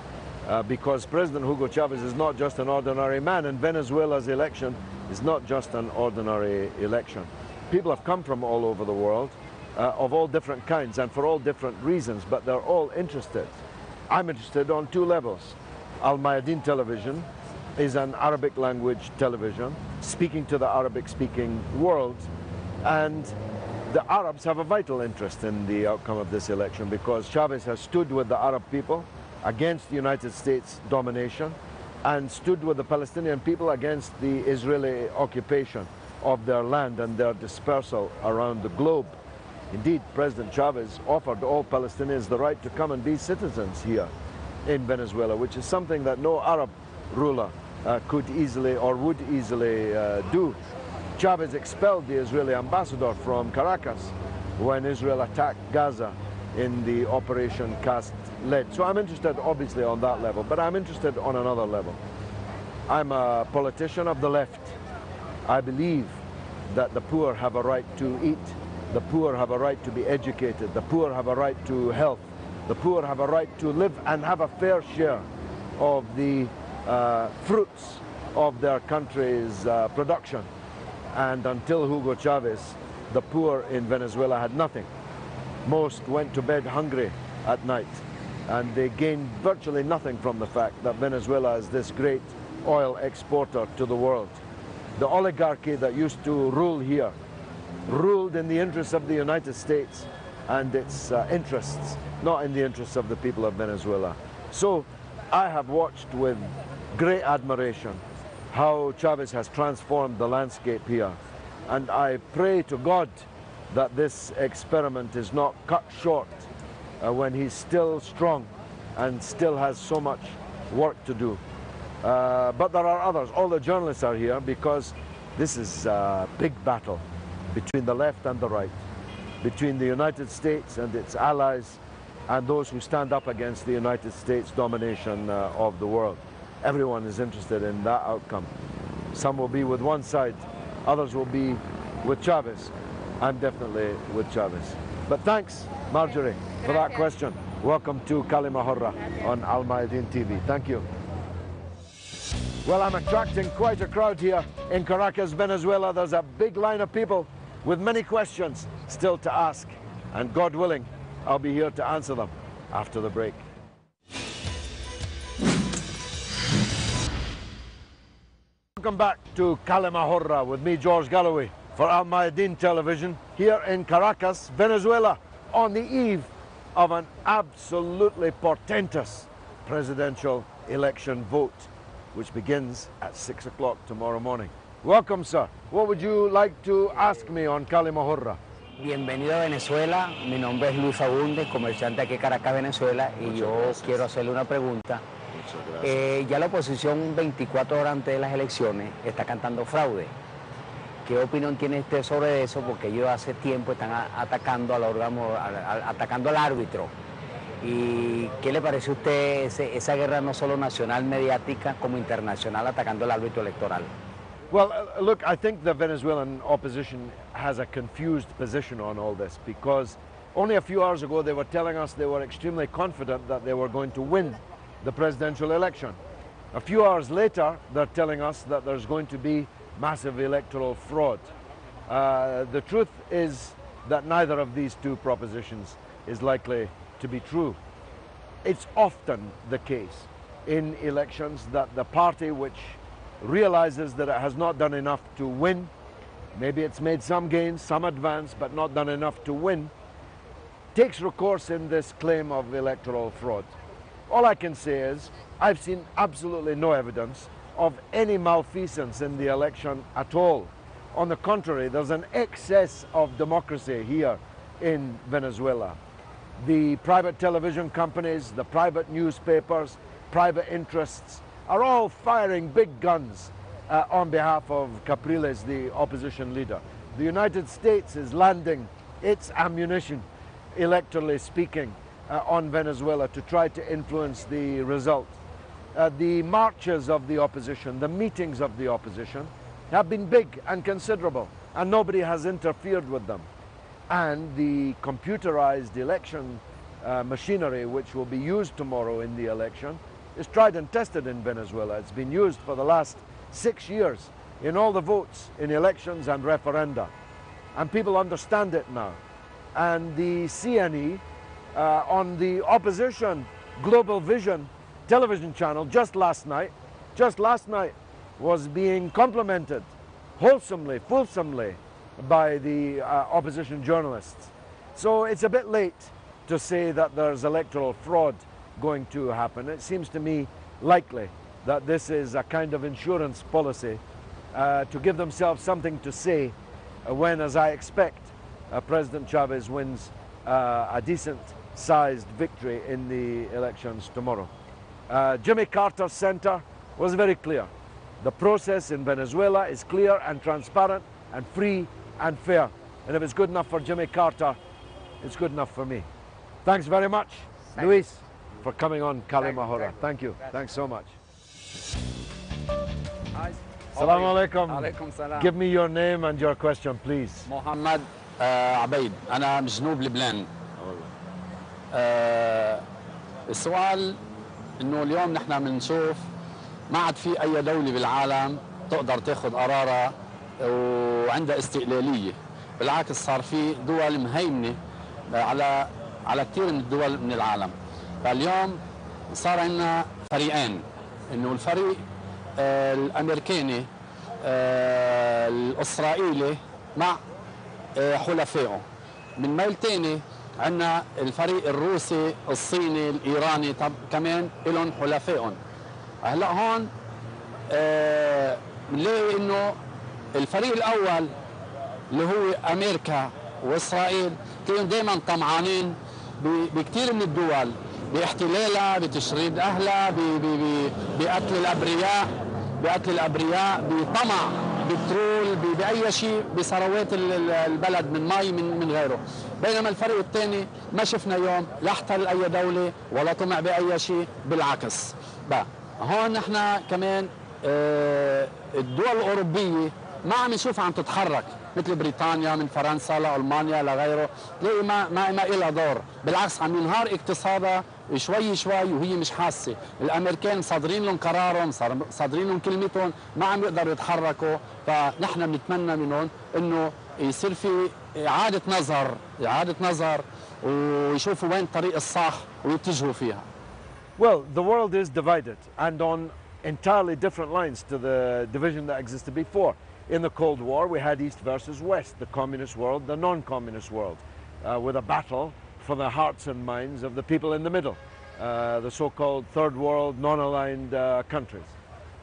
because President Hugo Chavez is not just an ordinary man, and Venezuela's election is not just an ordinary election. People have come from all over the world of all different kinds and for all different reasons, but they're all interested. I'm interested on two levels. Al Mayadeen Television is an Arabic language television speaking to the Arabic speaking world, and the Arabs have a vital interest in the outcome of this election because Chavez has stood with the Arab people against the United States domination and stood with the Palestinian people against the Israeli occupation of their land and their dispersal around the globe. Indeed, President Chavez offered all Palestinians the right to come and be citizens here in Venezuela, which is something that no Arab ruler could easily or would easily do. Chavez expelled the Israeli ambassador from Caracas when Israel attacked Gaza in the Operation Cast Lead. So I'm interested obviously on that level, but I'm interested on another level. I'm a politician of the left. I believe that the poor have a right to eat, the poor have a right to be educated, the poor have a right to health, the poor have a right to live and have a fair share of the fruits of their country's production. And until Hugo Chavez, the poor in Venezuela had nothing. Most went to bed hungry at night, and they gained virtually nothing from the fact that Venezuela is this great oil exporter to the world. The oligarchy that used to rule here ruled in the interests of the United States and its interests, not in the interests of the people of Venezuela. So I have watched with great admiration how Chavez has transformed the landscape here. And I pray to God that this experiment is not cut short when he's still strong and still has so much work to do. But there are others. All the journalists are here because this is a big battle between the left and the right, between the United States and its allies and those who stand up against the United States domination of the world. Everyone is interested in that outcome. Some will be with one side, others will be with Chavez. I'm definitely with Chavez. But thanks, Marjorie, for that question. Welcome to Kalima Horra on Al Mayadeen TV. Thank you. Well, I'm attracting quite a crowd here in Caracas, Venezuela. There's a big line of people with many questions still to ask. And God willing, I'll be here to answer them after the break. Welcome back to Kalima Horra with me, George Galloway, for Al Mayadeen Television here in Caracas, Venezuela, on the eve of an absolutely portentous presidential election vote, which begins at 6 o'clock tomorrow morning. Welcome, sir. What would you like to ask me on كلمة. Bienvenido a Venezuela. Mi nombre es Luis Fagundes, comerciante aquí en Caracas, Venezuela, y yo quiero hacerle una pregunta. Ya la oposición 24 horas antes de las elecciones está cantando fraude. ¿Qué opinión tiene usted sobre eso? Porque ellos hace tiempo están atacando al órgano, atacando al árbitro. ¿Y qué le parece a usted esa guerra no solo nacional mediática como internacional atacando al árbitro electoral? Well, look, I think the Venezuelan opposition has a confused position on all this, because only a few hours ago they were telling us they were extremely confident that they were going to win the presidential election. A few hours later, they're telling us that there's going to be massive electoral fraud. The truth is that neither of these two propositions is likely to be true. It's often the case in elections that the party which realizes that it has not done enough to win, maybe it's made some gains, some advance, but not done enough to win, takes recourse in this claim of electoral fraud. All I can say is I've seen absolutely no evidence of any malfeasance in the election at all. On the contrary, there's an excess of democracy here in Venezuela. The private television companies, the private newspapers, private interests are all firing big guns on behalf of Capriles, the opposition leader. The United States is landing its ammunition, electorally speaking, on Venezuela to try to influence the result. The marches of the opposition, the meetings of the opposition have been big and considerable, and nobody has interfered with them. And the computerized election machinery which will be used tomorrow in the election is tried and tested in Venezuela. It's been used for the last 6 years in all the votes in elections and referenda. And people understand it now. And the CNE on the opposition Global Vision television channel just last night was being complimented wholesomely, fulsomely by the opposition journalists. So it's a bit late to say that there's electoral fraud going to happen. It seems to me likely that this is a kind of insurance policy to give themselves something to say when, as I expect, President Chavez wins a decent-sized victory in the elections tomorrow. Jimmy Carter's center was very clear. The process in Venezuela is clear and transparent and free and fair. And if it's good enough for Jimmy Carter, it's good enough for me. Thanks very much, Luis, for coming on كلمة. Thank you. Thanks so much. Assalamu alaikum. عليكم السلام. Give me your name and your question, please. محمد عبيد، أنا من جنوب لبنان. السؤال إنه اليوم نحن بنشوف ما عاد في أي دولة بالعالم تقدر تاخذ قرارها وعندها استقلالية. بالعكس صار في دول مهيمنة على كثير من الدول من العالم. فاليوم صار عندنا فريقين، إنه الفريق الأمريكاني الإسرائيلي مع حلفائه. من ميل تاني عندنا الفريق الروسي الصيني الإيراني، طب كمان لهم حلفائهم. هلا هون بنلاقي إنه الفريق الأول اللي هو أمريكا وإسرائيل كانوا دائما طمعانين بكثير من الدول، باحتلالها، بتشريد أهلها، بقتل الأبرياء، بطمع بترول، بأي شيء، بثروات البلد من مي من غيره. بينما الفريق الثاني ما شفنا يوم لا احتل أي دولة ولا طمع بأي شيء، بالعكس. بقى هون نحن كمان الدول الأوروبية ما عم نشوف عم تتحرك، مثل بريطانيا، من فرنسا لألمانيا لغيره، تلاقي ما إلها دور، بالعكس عم ينهار اقتصادها شوي شوي وهي مش حاسة. الأمريكان صادرين لهم قرارهم، صادرين لهم كلمتهم، ما عم يقدروا يتحركوا. فنحن بنتمنى منهم إنه يصير في إعادة نظر ويشوفوا وين الطريق الصح ويتجهوا فيها. Well, the world is divided, and on entirely different lines to the division that existed before. In the Cold War, we had East versus West, the communist world, the non-communist world, with a battle for the hearts and minds of the people in the middle. the so-called third world non-aligned countries.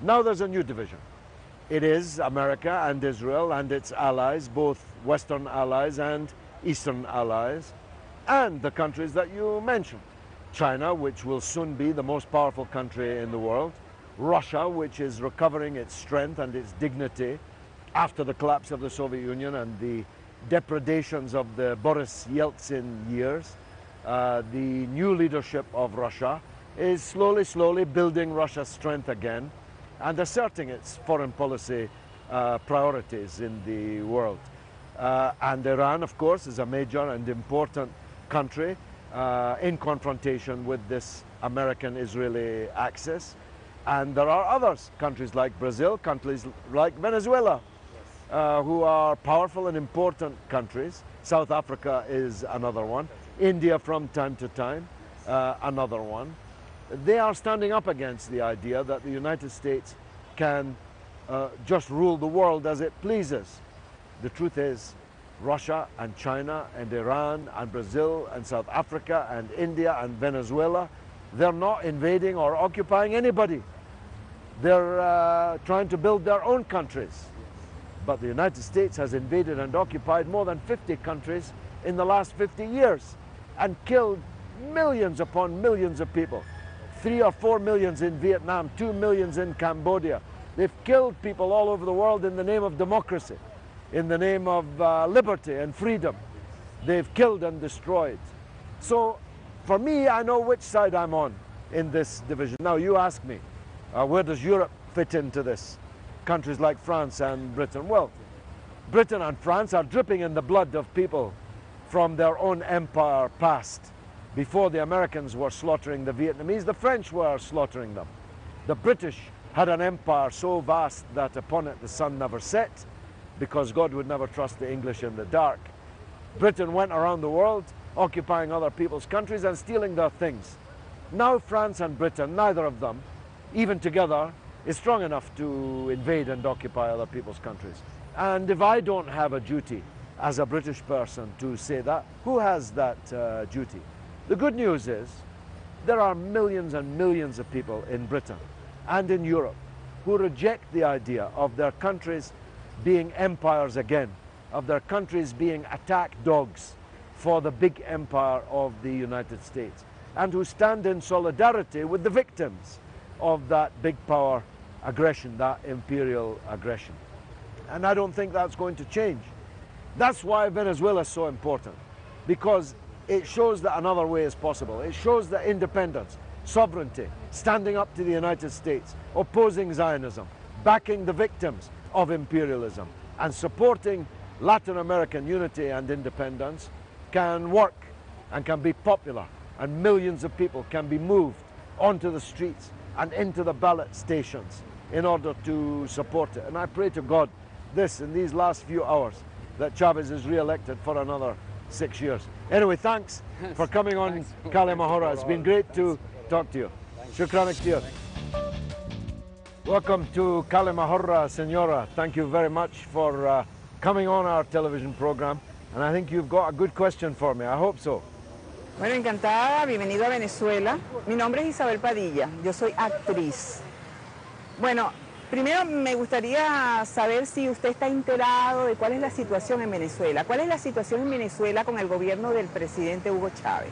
Now there's a new division. It is America and Israel and its allies, both Western allies and Eastern allies, and the countries that you mentioned. China, which will soon be the most powerful country in the world. Russia, which is recovering its strength and its dignity after the collapse of the Soviet Union and the depredations of the Boris Yeltsin years. The new leadership of Russia is slowly building Russia's strength again and asserting its foreign policy priorities in the world. And Iran, of course, is a major and important country in confrontation with this American-Israeli axis. And there are others, countries like Brazil, countries like Venezuela, who are powerful and important countries. South Africa is another one. India from time to time, another one. They are standing up against the idea that the United States can just rule the world as it pleases. The truth is, Russia and China and Iran and Brazil and South Africa and India and Venezuela, they're not invading or occupying anybody. They're trying to build their own countries. But the United States has invaded and occupied more than 50 countries in the last 50 years and killed millions upon millions of people. 3 or 4 millions in Vietnam, 2 millions in Cambodia. They've killed people all over the world in the name of democracy, in the name of liberty and freedom. They've killed and destroyed. So for me, I know which side I'm on in this division. Now you ask me, where does Europe fit into this? Countries like France and Britain. Well, Britain and France are dripping in the blood of people from their own empire past. Before the Americans were slaughtering the Vietnamese, the French were slaughtering them. The British had an empire so vast that upon it the sun never set, because God would never trust the English in the dark. Britain went around the world, occupying other people's countries and stealing their things. Now France and Britain, neither of them, even together, is strong enough to invade and occupy other people's countries. And if I don't have a duty as a British person to say that, who has that duty? The good news is there are millions and millions of people in Britain and in Europe who reject the idea of their countries being empires again, of their countries being attack dogs for the big empire of the United States, and who stand in solidarity with the victims of that big power aggression, that imperial aggression. And I don't think that's going to change. That's why Venezuela is so important, because it shows that another way is possible. It shows that independence, sovereignty, standing up to the United States, opposing Zionism, backing the victims of imperialism, and supporting Latin American unity and independence can work and can be popular, and millions of people can be moved onto the streets and into the ballot stations in order to support it. And I pray to God in these last few hours, that Chavez is re-elected for another 6 years. Anyway, thanks for coming on كلمة. It's been great to talk to you. شكرا كثير. Welcome to كلمة, Senora. Thank you very much for coming on our television program. And I think you've got a good question for me. I hope so. Bueno, encantada. Bienvenido a Venezuela. Mi nombre es Isabel Padilla. Yo soy actriz. Bueno, primero me gustaría saber si usted está enterado de cuál es la situación en Venezuela. ¿Cuál es la situación en Venezuela con el gobierno del presidente Hugo Chávez?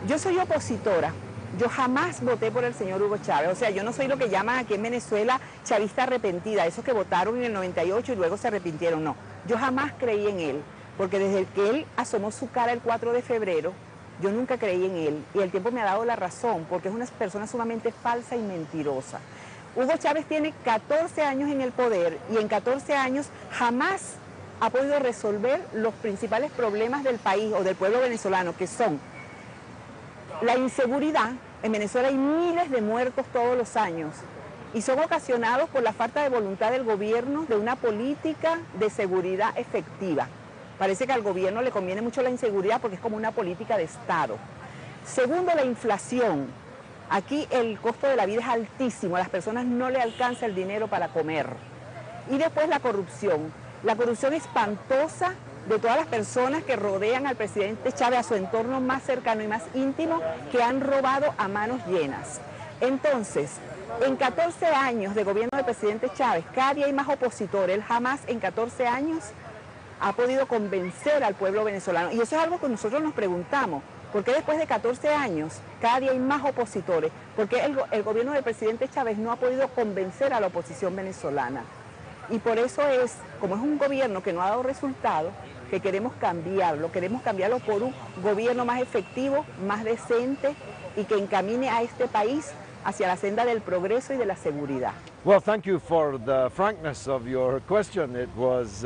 Yo soy opositora. Yo jamás voté por el señor Hugo Chávez. O sea, yo no soy lo que llaman aquí en Venezuela chavista arrepentida, esos que votaron en el 98 y luego se arrepintieron. No, yo jamás creí en él, porque desde que él asomó su cara el 4 de febrero, yo nunca creí en él. Y el tiempo me ha dado la razón, porque es una persona sumamente falsa y mentirosa. Hugo Chávez tiene 14 años en el poder y en 14 años jamás ha podido resolver los principales problemas del país o del pueblo venezolano, que son la inseguridad. En Venezuela hay miles de muertos todos los años y son ocasionados por la falta de voluntad del gobierno de una política de seguridad efectiva. Parece que al gobierno le conviene mucho la inseguridad porque es como una política de Estado. Segundo, la inflación. Aquí el costo de la vida es altísimo, a las personas no le alcanza el dinero para comer. Y después la corrupción espantosa de todas las personas que rodean al presidente Chávez, a su entorno más cercano y más íntimo, que han robado a manos llenas. Entonces, en 14 años de gobierno del presidente Chávez, cada día hay más opositores. Él jamás en 14 años ha podido convencer al pueblo venezolano. Y eso es algo que nosotros nos preguntamos. ¿Por qué después de 14 años cada día hay más opositores? ¿Por qué el gobierno del presidente Chávez no ha podido convencer a la oposición venezolana? Y por eso es, como es un gobierno que no ha dado resultados, que queremos cambiarlo por un gobierno más efectivo, más decente y que encamine a este país hacia la senda del progreso y de la seguridad. Well, thank you for the frankness of your question. It was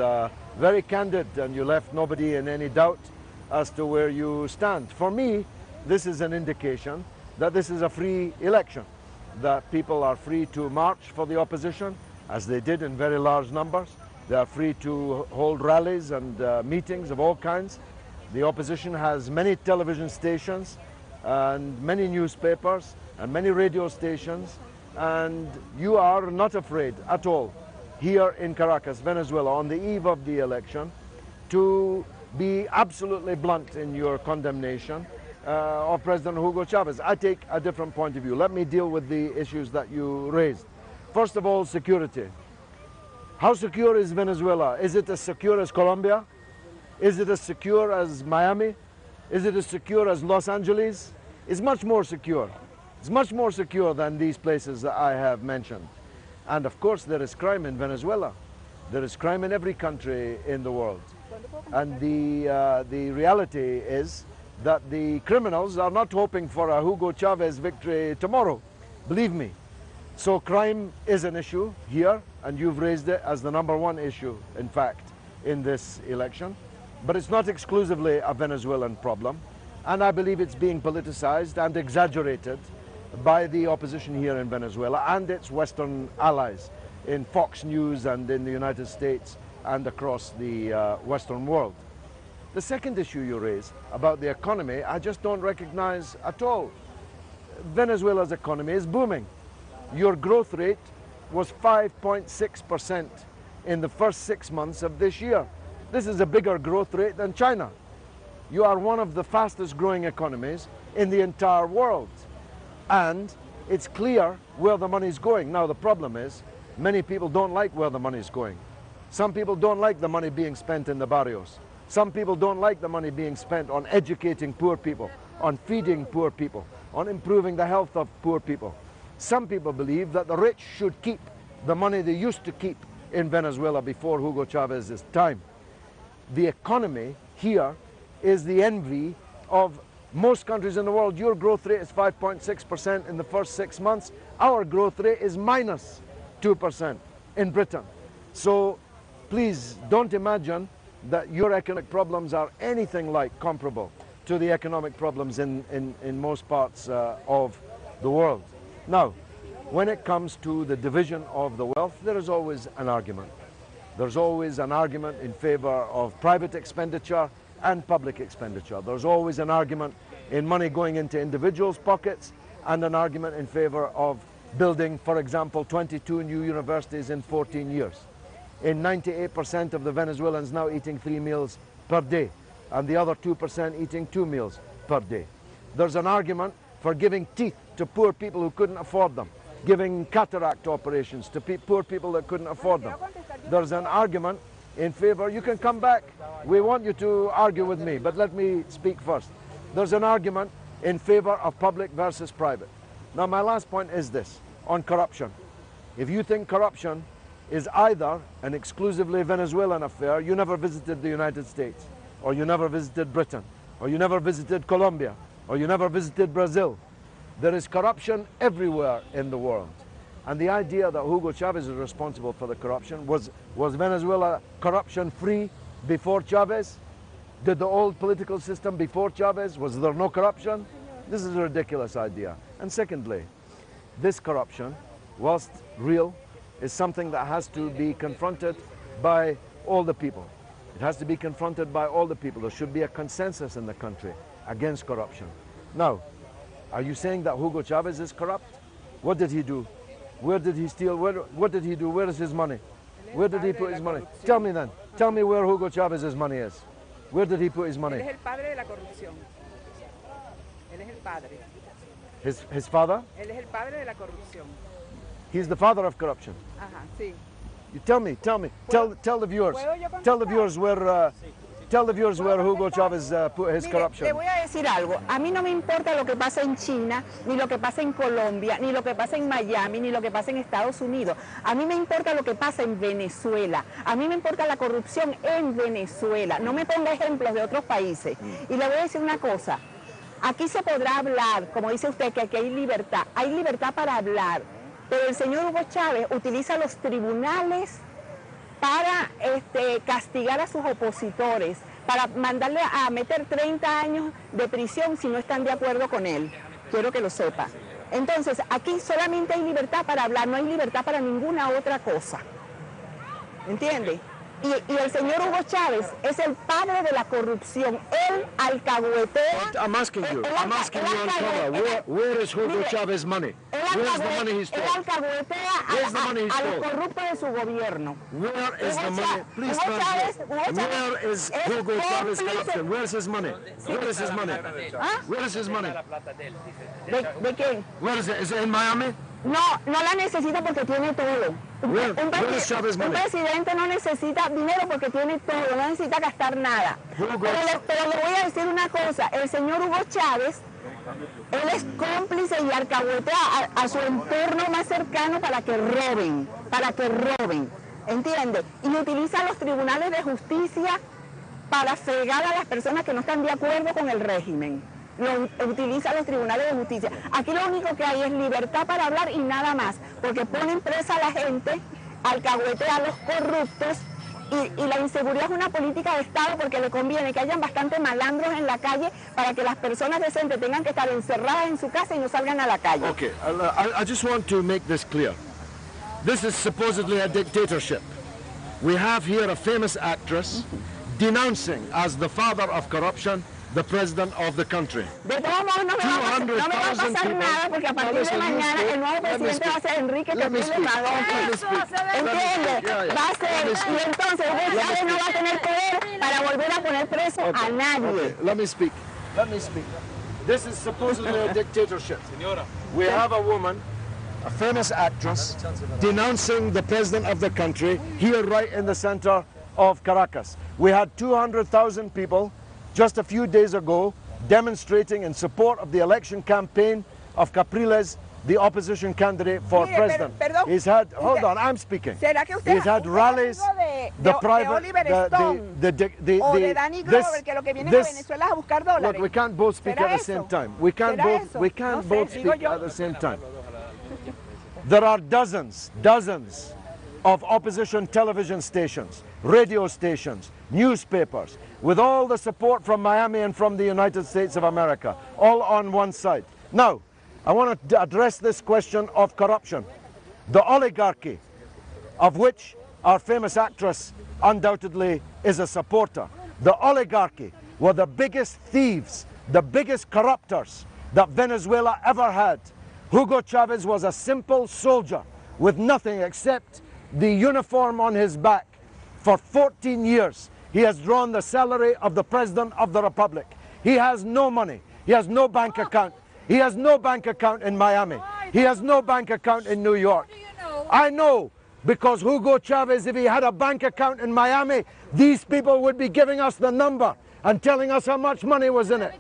very candid and you left nobody in any doubt as to where you stand. For me, this is an indication that this is a free election, that people are free to march for the opposition, as they did in very large numbers. They are free to hold rallies and meetings of all kinds. The opposition has many television stations and many newspapers and many radio stations, and you are not afraid at all here in Caracas, Venezuela, on the eve of the election, to be absolutely blunt in your condemnation of President Hugo Chavez. I take a different point of view. Let me deal with the issues that you raised. First of all, security. How secure is Venezuela? Is it as secure as Colombia? Is it as secure as Miami? Is it as secure as Los Angeles? It's much more secure. It's much more secure than these places that I have mentioned. And of course there is crime in Venezuela. There is crime in every country in the world. And the reality is that the criminals are not hoping for a Hugo Chavez victory tomorrow. Believe me. So crime is an issue here, and you've raised it as the #1 issue, in fact, in this election. But it's not exclusively a Venezuelan problem, and I believe it's being politicized and exaggerated by the opposition here in Venezuela and its Western allies in Fox News and in the United States and across the Western world. The second issue you raised about the economy, I just don't recognize at all. Venezuela's economy is booming. Your growth rate was 5.6% in the first 6 months of this year. This is a bigger growth rate than China. You are one of the fastest growing economies in the entire world. And it's clear where the money's going. Now the problem is, many people don't like where the money's going. Some people don't like the money being spent in the barrios. Some people don't like the money being spent on educating poor people, on feeding poor people, on improving the health of poor people. Some people believe that the rich should keep the money they used to keep in Venezuela before Hugo Chavez's time. The economy here is the envy of most countries in the world. Your growth rate is 5.6% in the first 6 months. Our growth rate is minus 2% in Britain. So please don't imagine that your economic problems are anything like comparable to the economic problems in most parts of the world. Now, when it comes to the division of the wealth, there is always an argument. There's always an argument in favor of private expenditure and public expenditure. There's always an argument in money going into individuals' pockets and an argument in favor of building, for example, 22 new universities in 14 years. In 98% of the Venezuelans now eating 3 meals per day, and the other 2% eating 2 meals per day. There's an argument for giving teeth to poor people who couldn't afford them, giving cataract operations to poor people that couldn't afford them. There's an argument in favor, you can come back, we want you to argue with me, but let me speak first. There's an argument in favor of public versus private. Now my last point is this, on corruption. If you think corruption is either an exclusively Venezuelan affair, you never visited the United States, or you never visited Britain, or you never visited Colombia, or you never visited Brazil. There is corruption everywhere in the world. And the idea that Hugo Chavez is responsible for the corruption, was Venezuela corruption free before Chavez? Did the old political system before Chavez, was there no corruption? This is a ridiculous idea. And secondly, this corruption, whilst real, is something that has to be confronted by all the people. It has to be confronted by all the people. There should be a consensus in the country against corruption. Now, are you saying that Hugo Chavez is corrupt? What did he do? Where did he steal? What did he do? Where is his money? Where did he put his money? Tell me then. Tell me where Hugo Chávez's money is. Where did he put his Él money? es el padre de la corrupción. Él es el padre. His father? Él es el padre de la corrupción. He's the father of corruption. Ajá, sí. You tell me. Tell the viewers. ¿Puedo yo contestar? Tell the viewers where Hugo Chávez put his Mire, corruption. le voy a decir algo. A mí no me importa lo que pasa en China, ni lo que pasa en Colombia, ni lo que pasa en Miami, ni lo que pasa en Estados Unidos. A mí me importa lo que pasa en Venezuela. A mí me importa la corrupción en Venezuela. No me ponga ejemplos de otros países. Y le voy a decir una cosa. Aquí se podrá hablar, como dice usted, que aquí hay libertad. Hay libertad para hablar. Pero el señor Hugo Chávez utiliza los tribunales para castigar a sus opositores, para mandarle a meter 30 años de prisión si no están de acuerdo con él. Quiero que lo sepa. Entonces, aquí solamente hay libertad para hablar, no hay libertad para ninguna otra cosa. ¿Entiende? Y el señor Hugo Chávez es el padre de la corrupción. Él alcahuetea. I'm asking you on camera, where is Hugo Chávez's money? Where's the money he stole? Él alcahuetea a los corruptos de su gobierno. Where is the money? Please translate. Where is Hugo Chávez's corruption? Where's his money? Where is his money? Where is his money? ¿De quién? Where is it? Is it in Miami? No, no la necesita porque tiene todo. Un presidente no necesita dinero porque tiene todo, no necesita gastar nada. Pero le voy a decir una cosa, el señor Hugo Chávez, él es cómplice y alcahuetea a su entorno más cercano para que roben, ¿entiende? Y utiliza los tribunales de justicia para fregar a las personas que no están de acuerdo con el régimen. Utiliza los tribunales de justicia. Aquí lo único que hay es libertad para hablar y nada más, porque ponen presa a la gente, alcahuetea a los corruptos y la inseguridad es una política de Estado porque le conviene que hayan bastante malandros en la calle para que las personas decentes tengan que estar encerradas en su casa y no salgan a la calle. Okay, I just want to make this clear. This is supposedly a dictatorship. We have here a famous actress denouncing as the father of corruption the president of the country. De todos modos no me va a pasar nada porque a partir de mañana el nuevo presidente va a ser Enrique Capriles Madón. ¿Entiende? Va a ser, y entonces Hugo Chávez no va a tener poder para volver a poner preso a nadie. Okay, let me speak. This is supposedly a dictatorship. We have a woman, a famous actress, denouncing the president of the country here right in the center of Caracas. We had 200,000 people just a few days ago demonstrating in support of the election campaign of Capriles, the opposition candidate for president. He's had, hold on, I'm speaking. He's had rallies, the private, look, we can't both speak at the same time. We can't both speak at the same time. There are dozens of opposition television stations, radio stations, newspapers, with all the support from Miami and from the United States of America, all on one side. Now, I want to address this question of corruption. The oligarchy, of which our famous actress undoubtedly is a supporter, the oligarchy were the biggest thieves, the biggest corruptors that Venezuela ever had. Hugo Chávez was a simple soldier with nothing except the uniform on his back. For 14 years, he has drawn the salary of the President of the Republic. He has no money. He has no bank account. He has no bank account in Miami. He has no bank account in New York. I know, because Hugo Chávez, if he had a bank account in Miami, these people would be giving us the number and telling us how much money was in it.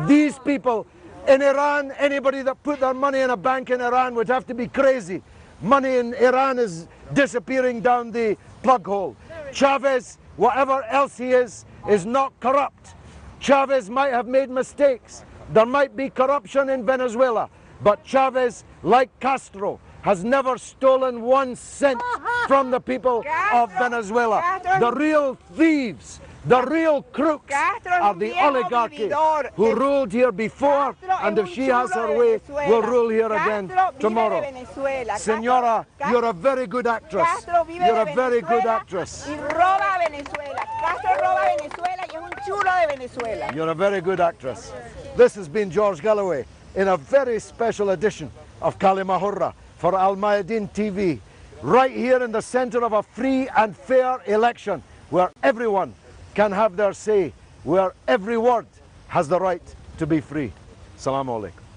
These people in Iran, anybody that put their money in a bank in Iran would have to be crazy. Money in Iran is disappearing down the plug hole. Chávez, whatever else he is not corrupt. Chávez might have made mistakes. There might be corruption in Venezuela, but Chávez, like Castro, has never stolen 1 cent from the people of Venezuela. The real thieves, the real crooks are the oligarchy who ruled here before, and if she has her way, will rule here again tomorrow. Senora, you're a very good actress. You're a very good actress. You're a very good actress. This has been George Galloway in a very special edition of Kalima for Al Mayadeen TV. right here in the center of a free and fair election where everyone can have their say, where every word has the right to be free. Assalamu alaikum.